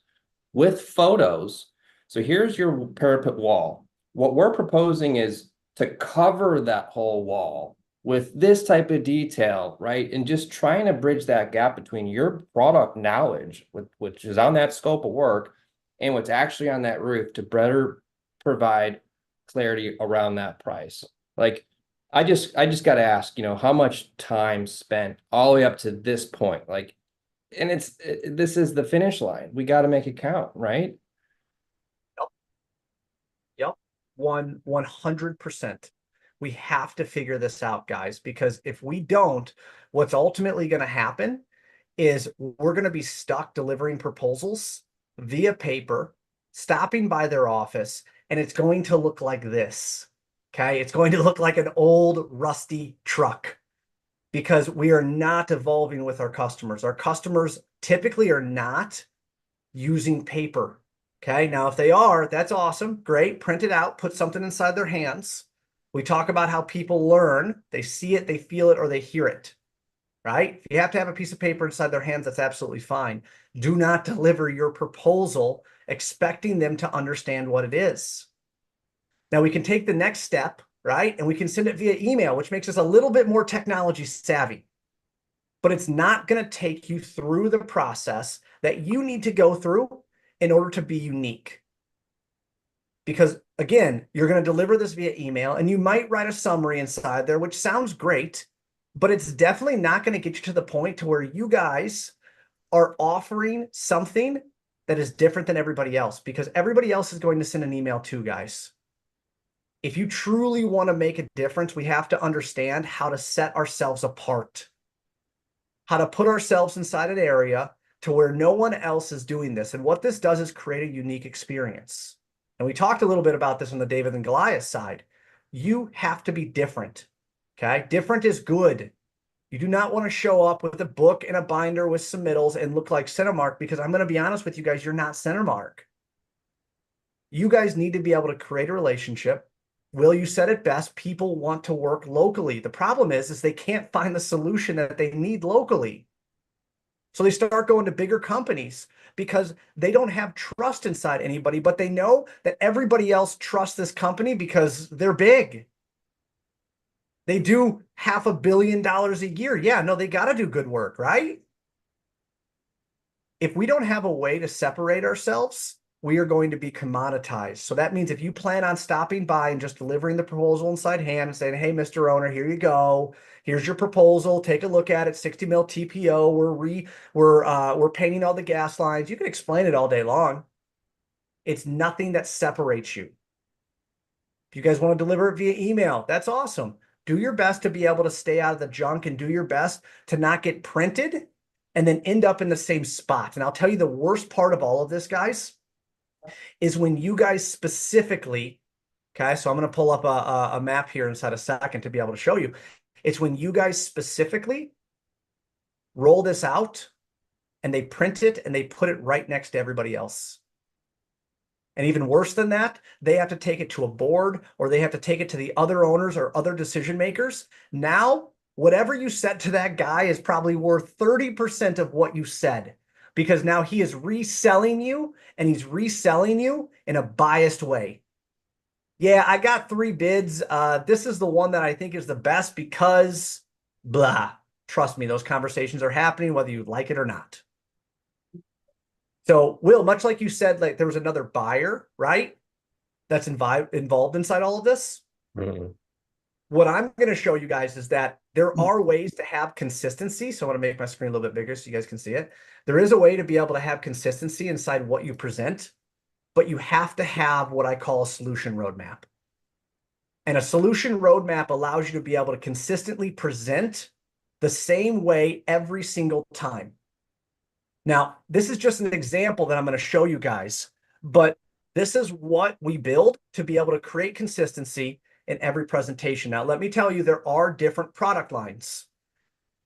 with photos, so here's your parapet wall. What we're proposing is to cover that whole wall with this type of detail, right? And just trying to bridge that gap between your product knowledge, which is on that scope of work, and what's actually on that roof to better provide clarity around that price. Like I just got to ask, how much time spent all the way up to this point? Like, and this is the finish line. We got to make it count, right? 100%. We have to figure this out, guys, because if we don't, what's ultimately going to happen is we're going to be stuck delivering proposals via paper, stopping by their office, and it's going to look like this. Okay. It's going to look like an old rusty truck because we are not evolving with our customers. Our customers typically are not using paper. Okay. Now, if they are, that's awesome. Great. Print it out, put something inside their hands. We talk about how people learn. They see it, they feel it, or they hear it, right? If you have to have a piece of paper inside their hands, that's absolutely fine. Do not deliver your proposal expecting them to understand what it is. Now we can take the next step, right? And we can send it via email, which makes us a little bit more technology savvy. But it's not going to take you through the process that you need to go through in order to be unique. Because again, you're going to deliver this via email and you might write a summary inside there, which sounds great, but it's definitely not going to get you to the point to where you guys are offering something that is different than everybody else, because everybody else is going to send an email too, guys. If you truly want to make a difference, we have to understand how to set ourselves apart, how to put ourselves inside an area to where no one else is doing this. And what this does is create a unique experience. And we talked a little bit about this on the David and Goliath side. You have to be different. Okay. Different is good. You do not want to show up with a book and a binder with submittals and look like Centermark, because I'm going to be honest with you guys, you're not Centermark. You guys need to be able to create a relationship. Will, you said it best. People want to work locally. The problem is they can't find the solution that they need locally. So they start going to bigger companies because they don't have trust inside anybody, but they know that everybody else trusts this company because they're big. They do $500 million a year. Yeah, no, they got to do good work, right? If we don't have a way to separate ourselves, we are going to be commoditized. So that means if you plan on stopping by and just delivering the proposal inside hand and saying, hey, Mr. Owner, here you go. Here's your proposal. Take a look at it. 60 mil TPO. We're painting all the gas lines. You can explain it all day long. It's nothing that separates you. If you guys want to deliver it via email, that's awesome. Do your best to be able to stay out of the junk and do your best to not get printed and then end up in the same spot. And I'll tell you the worst part of all of this, guys, is when you guys specifically, okay, so I'm going to pull up a map here inside a second to be able to show you. It's when you guys specifically roll this out and they print it and they put it right next to everybody else. And even worse than that, they have to take it to a board or they have to take it to the other owners or other decision makers. Now, whatever you said to that guy is probably worth 30% of what you said, because now he is reselling you and he's reselling you in a biased way. Yeah, I got 3 bids. This is the one that I think is the best because blah. Trust me, those conversations are happening whether you like it or not. So, Will, much like you said, like there was another buyer, right? That's involved inside all of this. Mm-hmm. What I'm going to show you guys is that there are ways to have consistency. So I want to make my screen a little bit bigger so you guys can see it. There is a way to be able to have consistency inside what you present, but you have to have what I call a solution roadmap. And a solution roadmap allows you to be able to consistently present the same way every single time. Now, this is just an example that I'm going to show you guys, but this is what we build to be able to create consistency in every presentation. Now, let me tell you, there are different product lines.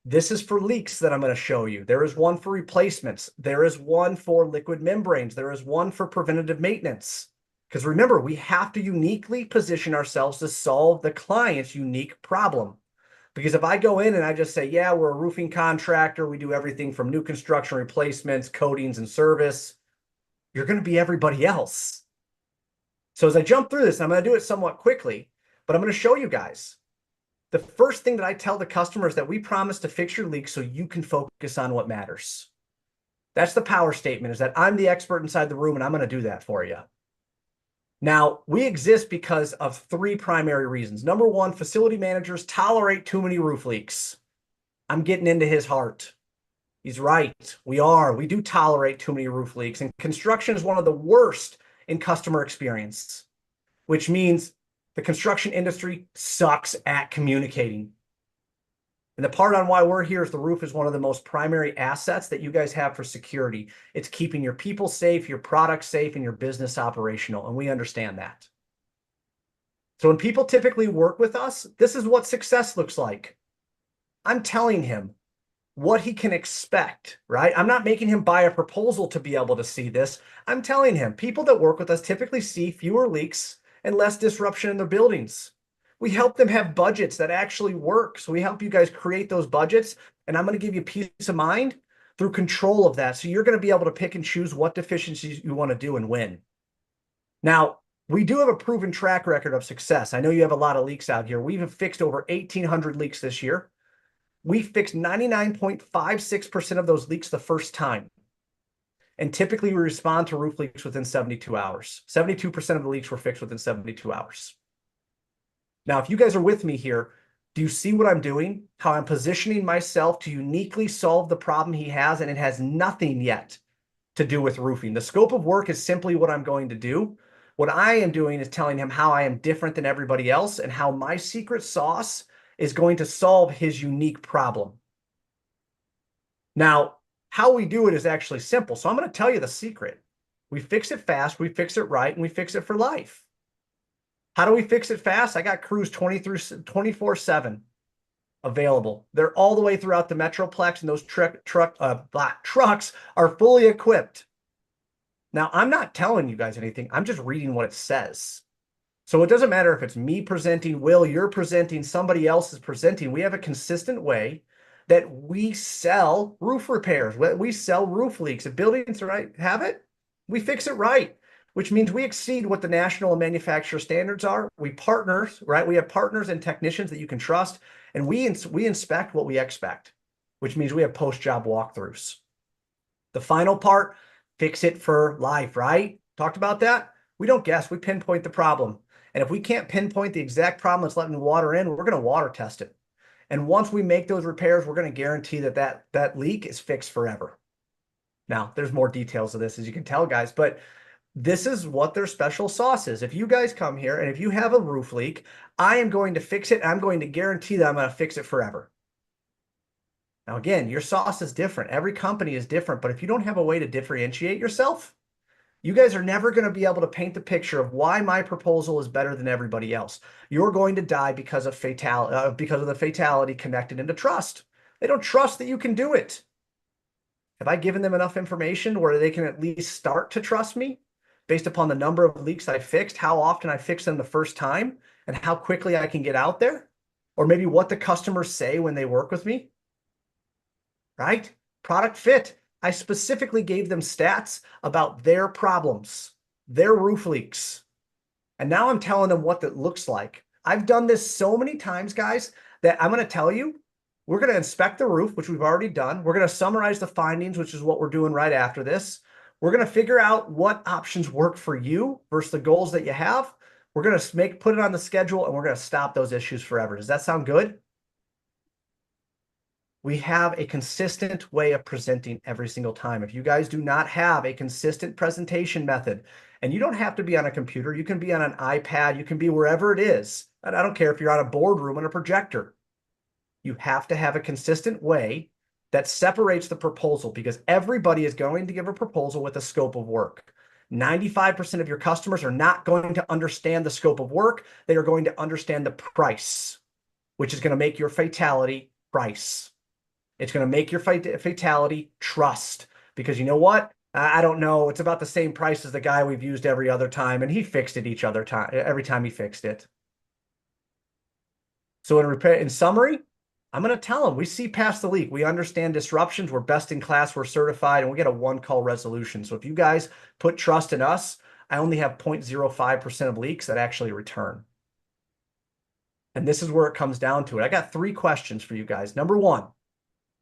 This is for leaks that I'm going to show you. There is one for replacements. There is one for liquid membranes. There is one for preventative maintenance. Because remember, we have to uniquely position ourselves to solve the client's unique problem. Because if I go in and I just say, yeah, we're a roofing contractor, we do everything from new construction, replacements, coatings, and service, you're going to be everybody else. So as I jump through this, I'm going to do it somewhat quickly, but I'm going to show you guys. The first thing that I tell the customers that we promise to fix your leaks so you can focus on what matters. That's the power statement, is that I'm the expert inside the room and I'm going to do that for you. Now, we exist because of 3 primary reasons. Number 1, facility managers tolerate too many roof leaks. I'm getting into his heart. He's right. We do tolerate too many roof leaks, and construction is one of the worst in customer experience. which means the construction industry sucks at communicating. And the part on why we're here is the roof is one of the most primary assets that you guys have for security. It's keeping your people safe, your products safe, and your business operational. And we understand that. So when people typically work with us, this is what success looks like. I'm telling him what he can expect, right? I'm not making him buy a proposal to be able to see this. I'm telling him people that work with us typically see fewer leaks and less disruption in their buildings. We help them have budgets that actually work. So we help you guys create those budgets. And I'm going to give you peace of mind through control of that. So you're going to be able to pick and choose what deficiencies you want to do and when. Now, we do have a proven track record of success. I know you have a lot of leaks out here. We've fixed over 1,800 leaks this year. We fixed 99.56% of those leaks the first time. And typically we respond to roof leaks within 72 hours. 72% of the leaks were fixed within 72 hours. Now, if you guys are with me here, do you see what I'm doing? How I'm positioning myself to uniquely solve the problem he has, and it has nothing yet to do with roofing. The scope of work is simply what I'm going to do. What I am doing is telling him how I am different than everybody else and how my secret sauce is going to solve his unique problem. Now, how we do it is actually simple. So I'm going to tell you the secret. We fix it fast, we fix it right, and we fix it for life. How do we fix it fast? I got crews 24/7 available. They're all the way throughout the Metroplex, and those trucks are fully equipped. Now, I'm not telling you guys anything. I'm just reading what it says. So it doesn't matter if it's me presenting, Will, you're presenting, somebody else is presenting. We have a consistent way that we sell roof repairs. We sell roof leaks. If buildings have it, we fix it right, which means we exceed what the national and manufacturer standards are. We partner, right? We have partners and technicians that you can trust, and we inspect what we expect, which means we have post-job walkthroughs. The final part, fix it for life, right? Talked about that? We don't guess, we pinpoint the problem. And if we can't pinpoint the exact problem that's letting water in, we're going to water test it. And once we make those repairs, we're going to guarantee that leak is fixed forever. Now, there's more details of this, as you can tell, guys, but this is what their special sauce is. If you guys come here and if you have a roof leak, I am going to fix it. I'm going to guarantee that I'm going to fix it forever. Now, again, your sauce is different. Every company is different, but if you don't have a way to differentiate yourself, you guys are never going to be able to paint the picture of why my proposal is better than everybody else. You're going to die because of the fatality connected into trust. They don't trust that you can do it. Have I given them enough information where they can at least start to trust me based upon the number of leaks I fixed, how often I fixed them the first time, and how quickly I can get out there? Or maybe what the customers say when they work with me? Right? Product fit. I specifically gave them stats about their problems, their roof leaks. And now I'm telling them what that looks like. I've done this so many times, guys, that I'm going to tell you, we're going to inspect the roof, which we've already done. We're going to summarize the findings, which is what we're doing right after this. We're going to figure out what options work for you versus the goals that you have. We're going to put it on the schedule, and we're going to stop those issues forever. Does that sound good? We have a consistent way of presenting every single time. If you guys do not have a consistent presentation method, and you don't have to be on a computer, you can be on an iPad, you can be wherever it is. And I don't care if you're on a boardroom and a projector. You have to have a consistent way that separates the proposal, because everybody is going to give a proposal with a scope of work. 95% of your customers are not going to understand the scope of work. They are going to understand the price, which is going to make your fatality price. It's going to make your fatality trust, because you know what? I don't know. It's about the same price as the guy we've used every other time, and he fixed it every time he fixed it. So in summary, I'm going to tell them we see past the leak. We understand disruptions. We're best in class. We're certified, and we get a one-call resolution. So if you guys put trust in us, I only have 0.05% of leaks that actually return. And this is where it comes down to it. I got 3 questions for you guys. Number 1.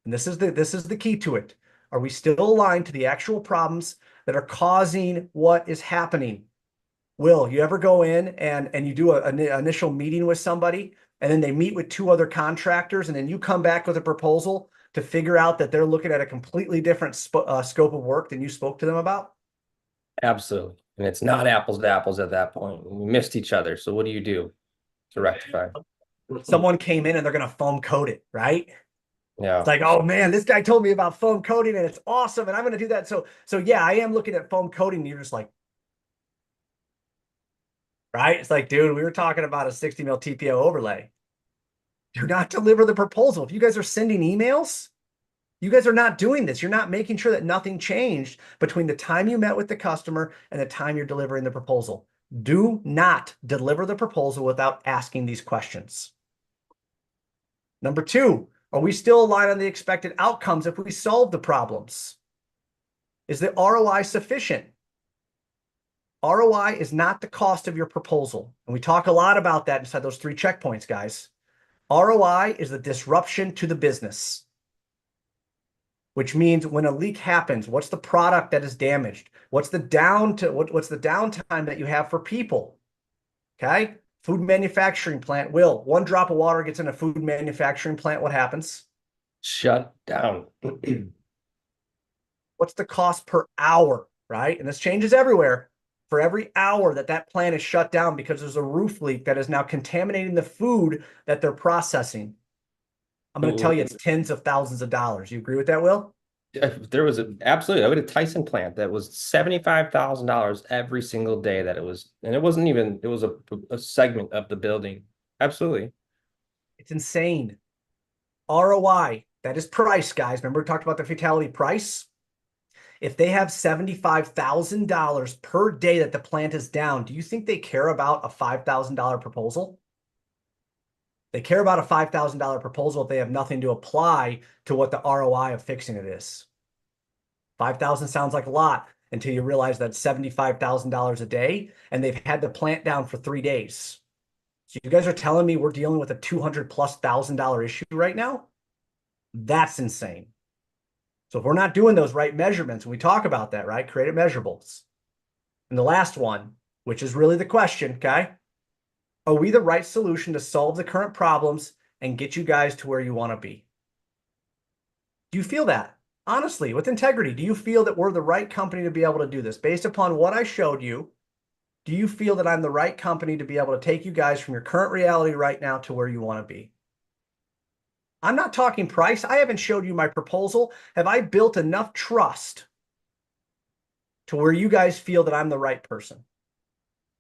And this is the key to it. Are we still aligned to the actual problems that are causing what is happening? Will, you ever go in and you do an initial meeting with somebody, and then they meet with 2 other contractors, and then you come back with a proposal to figure out that they're looking at a completely different scope of work than you spoke to them about? Absolutely. And it's not apples to apples at that point. We missed each other. So what do you do to rectify? Someone came in and they're going to foam coat it, right? It's Yeah. like, oh man, this guy told me about foam coating and it's awesome. And I'm going to do that. So yeah, I am looking at foam coating. And you're just like, right? It's like, dude, we were talking about a 60 mil TPO overlay. Do not deliver the proposal. If you guys are sending emails, you guys are not doing this. You're not making sure that nothing changed between the time you met with the customer and the time you're delivering the proposal. Do not deliver the proposal without asking these questions. Number two, are we still aligned on the expected outcomes if we solve the problems? Is the ROI sufficient? ROI is not the cost of your proposal. And we talk a lot about that inside those 3 checkpoints, guys. ROI is the disruption to the business, which means when a leak happens, what's the product that is damaged? What's the downtime that you have for people? Okay. Food manufacturing plant will. 1 drop of water gets in a food manufacturing plant. What happens? Shut down. What's the cost per hour, right? And this changes everywhere. For every hour that that plant is shut down because there's a roof leak that is now contaminating the food that they're processing, I'm going to tell you it's tens of thousands of dollars. You agree with that, Will? There was absolutely, I had a Tyson plant that was $75,000 every single day that it was, and it wasn't even, it was a segment of the building. Absolutely. It's insane. ROI, that is price, guys. Remember we talked about the fatality price? If they have $75,000 per day that the plant is down, do you think they care about a $5,000 proposal? They care about a $5,000 proposal if they have nothing to apply to what the ROI of fixing it is. 5,000 sounds like a lot until you realize that's $75,000 a day and they've had the plant down for 3 days. So you guys are telling me we're dealing with a $200,000+ issue right now? That's insane. So if we're not doing those right measurements, and we talk about that, right? Creative measurables. And the last one, which is really the question, okay? Are we the right solution to solve the current problems and get you guys to where you want to be? Do you feel that? Honestly, with integrity, do you feel that we're the right company to be able to do this? Based upon what I showed you, do you feel that I'm the right company to be able to take you guys from your current reality right now to where you want to be? I'm not talking price. I haven't showed you my proposal. Have I built enough trust to where you guys feel that I'm the right person?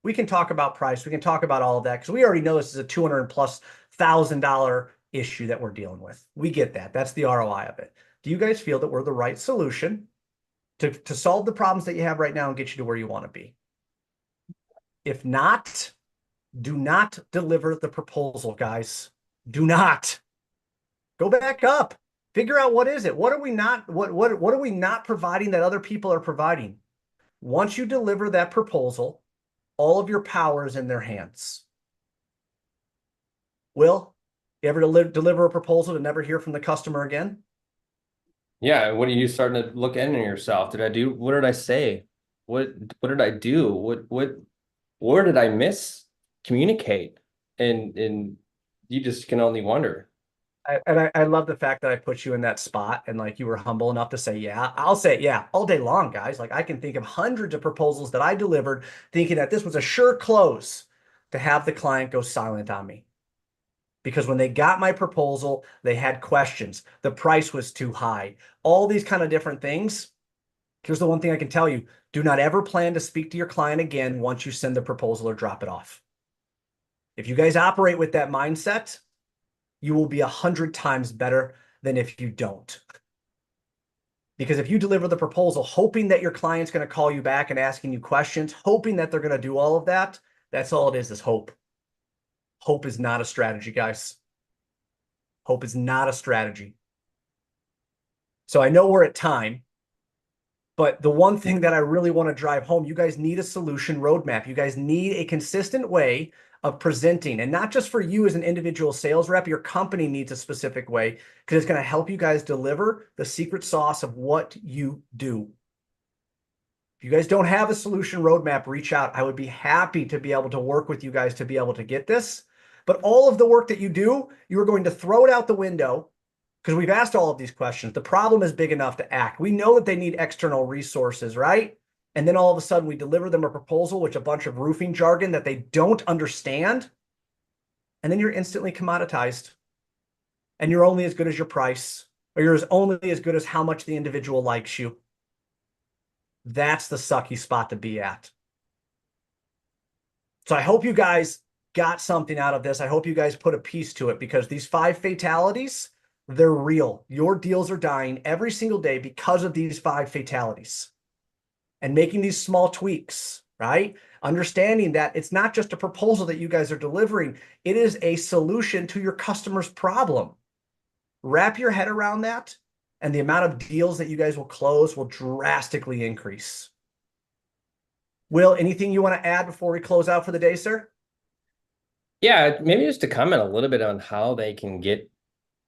We can talk about price. We can talk about all of that because we already know this is a $200,000+ issue that we're dealing with. We get that. That's the ROI of it. Do you guys feel that we're the right solution to solve the problems that you have right now and get you to where you want to be? If not, do not deliver the proposal, guys. Do not. Go back up. Figure out what is it. What are we not providing that other people are providing? Once you deliver that proposal, all of your power is in their hands. Will, you ever deliver a proposal to never hear from the customer again? Yeah. What are you starting to look into yourself? What did I say? What did I do? Where did I communicate? And you just can only wonder. I love the fact that I put you in that spot and like you were humble enough to say, yeah, I'll say, yeah, all day long, guys. Like I can think of hundreds of proposals that I delivered thinking that this was a sure close to have the client go silent on me. Because when they got my proposal, they had questions. The price was too high. All these kind of different things. Here's the one thing I can tell you. Do not ever plan to speak to your client again once you send the proposal or drop it off. If you guys operate with that mindset, you will be 100 times better than if you don't. Because if you deliver the proposal, hoping that your client's going to call you back and asking you questions, hoping that they're going to do all of that, that's all it is hope. Hope is not a strategy, guys. Hope is not a strategy. So I know we're at time, but the one thing that I really want to drive home, you guys need a solution roadmap. You guys need a consistent way of presenting, and not just for you as an individual sales rep, your company needs a specific way because it's going to help you guys deliver the secret sauce of what you do. If you guys don't have a solution roadmap, reach out. I would be happy to be able to work with you guys to be able to get this. But all of the work that you do, you are going to throw it out the window because we've asked all of these questions. The problem is big enough to act. We know that they need external resources, right? And then all of a sudden we deliver them a proposal, which a bunch of roofing jargon that they don't understand. And then you're instantly commoditized. And you're only as good as your price, or you're only as good as how much the individual likes you. That's the sucky spot to be at. So I hope you guys got something out of this. I hope you guys put a piece to it, because these 5 fatalities, they're real. Your deals are dying every single day because of these 5 fatalities. And making these small tweaks, right? Understanding that it's not just a proposal that you guys are delivering, it is a solution to your customer's problem. Wrap your head around that, and the amount of deals that you guys will close will drastically increase. Will, anything you want to add before we close out for the day, sir? Yeah, maybe just to comment a little bit on how they can get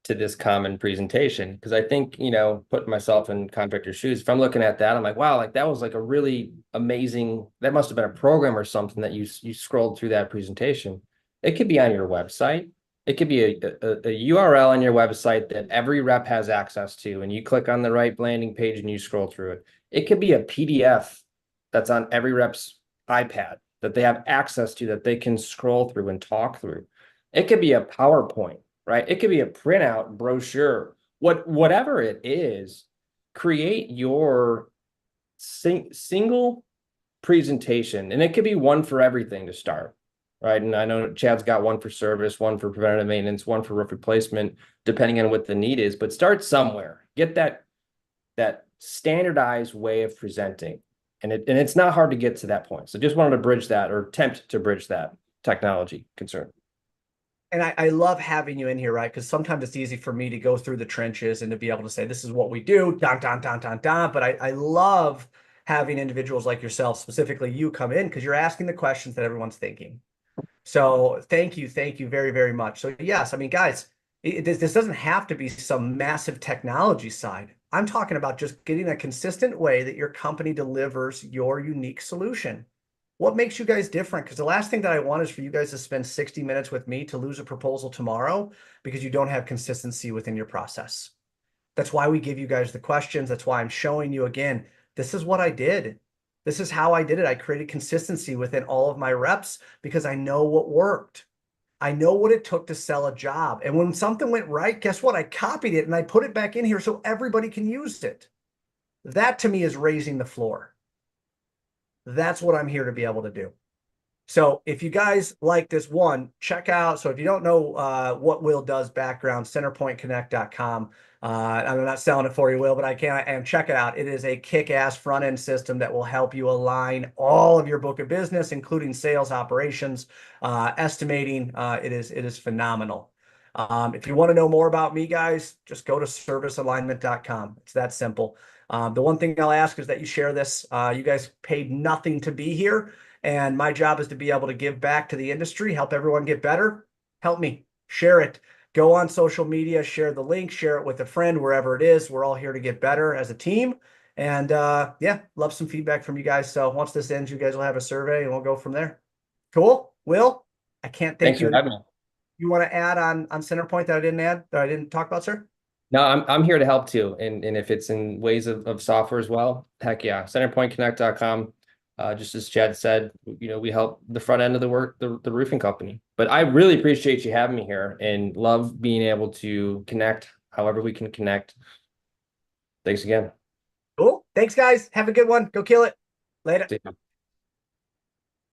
to this common presentation, because I think, you know, putting myself in contractor shoes, if I'm looking at that, I'm like, wow, like that was like a really amazing, that must have been a program or something that you scrolled through that presentation. It could be on your website. It could be a URL on your website that every rep has access to, and you click on the right landing page and you scroll through it. It could be a PDF that's on every rep's iPad that they have access to, that they can scroll through and talk through. It could be a PowerPoint, right? It could be a printout, brochure, whatever it is. Create your single presentation, and it could be one for everything to start, right? And I know Chad's got one for service, one for preventative maintenance, one for roof replacement, depending on what the need is. But start somewhere. Get that standardized way of presenting, and it's not hard to get to that point. So just wanted to bridge that, or attempt to bridge that technology concern. And I love having you in here, right? Because sometimes it's easy for me to go through the trenches and to be able to say, this is what we do, don, don, don, don, don. But I love having individuals like yourself, specifically you, come in, because you're asking the questions that everyone's thinking. So thank you very, very much. So yes, I mean, guys, this doesn't have to be some massive technology side. I'm talking about just getting a consistent way that your company delivers your unique solution. What makes you guys different? Because the last thing that I want is for you guys to spend 60 minutes with me to lose a proposal tomorrow because you don't have consistency within your process. That's why we give you guys the questions. That's why I'm showing you again, this is what I did. This is how I did it. I created consistency within all of my reps because I know what worked. I know what it took to sell a job. And when something went right, guess what? I copied it and I put it back in here so everybody can use it. That to me is raising the floor. That's what I'm here to be able to do. So if you guys like this one, check out. So if you don't know what Will does background, centerpointconnect.com. I'm not selling it for you, Will, but I can. And check it out. It is a kick-ass front-end system that will help you align all of your book of business, including sales, operations, estimating. It is phenomenal. If you want to know more about me, guys, just go to servicealignment.com. It's that simple. The one thing I'll ask is that you share this. You guys paid nothing to be here. And my job is to be able to give back to the industry, help everyone get better. Help me, share it. Go on social media, share the link, share it with a friend, wherever it is. We're all here to get better as a team. And yeah, love some feedback from you guys. So once this ends, you guys will have a survey and we'll go from there. Cool. Will, I can't thank Thanks you. for having me. You want to add on Centerpoint that I didn't add, that I didn't talk about, sir? No, I'm here to help too. And if it's in ways of software as well, heck yeah. Centerpointconnect.com. Just as Chad said, you know, we help the front end of the work, the roofing company. But I really appreciate you having me here and love being able to connect however we can connect. Thanks again. Cool. Thanks, guys. Have a good one. Go kill it. Later. See you.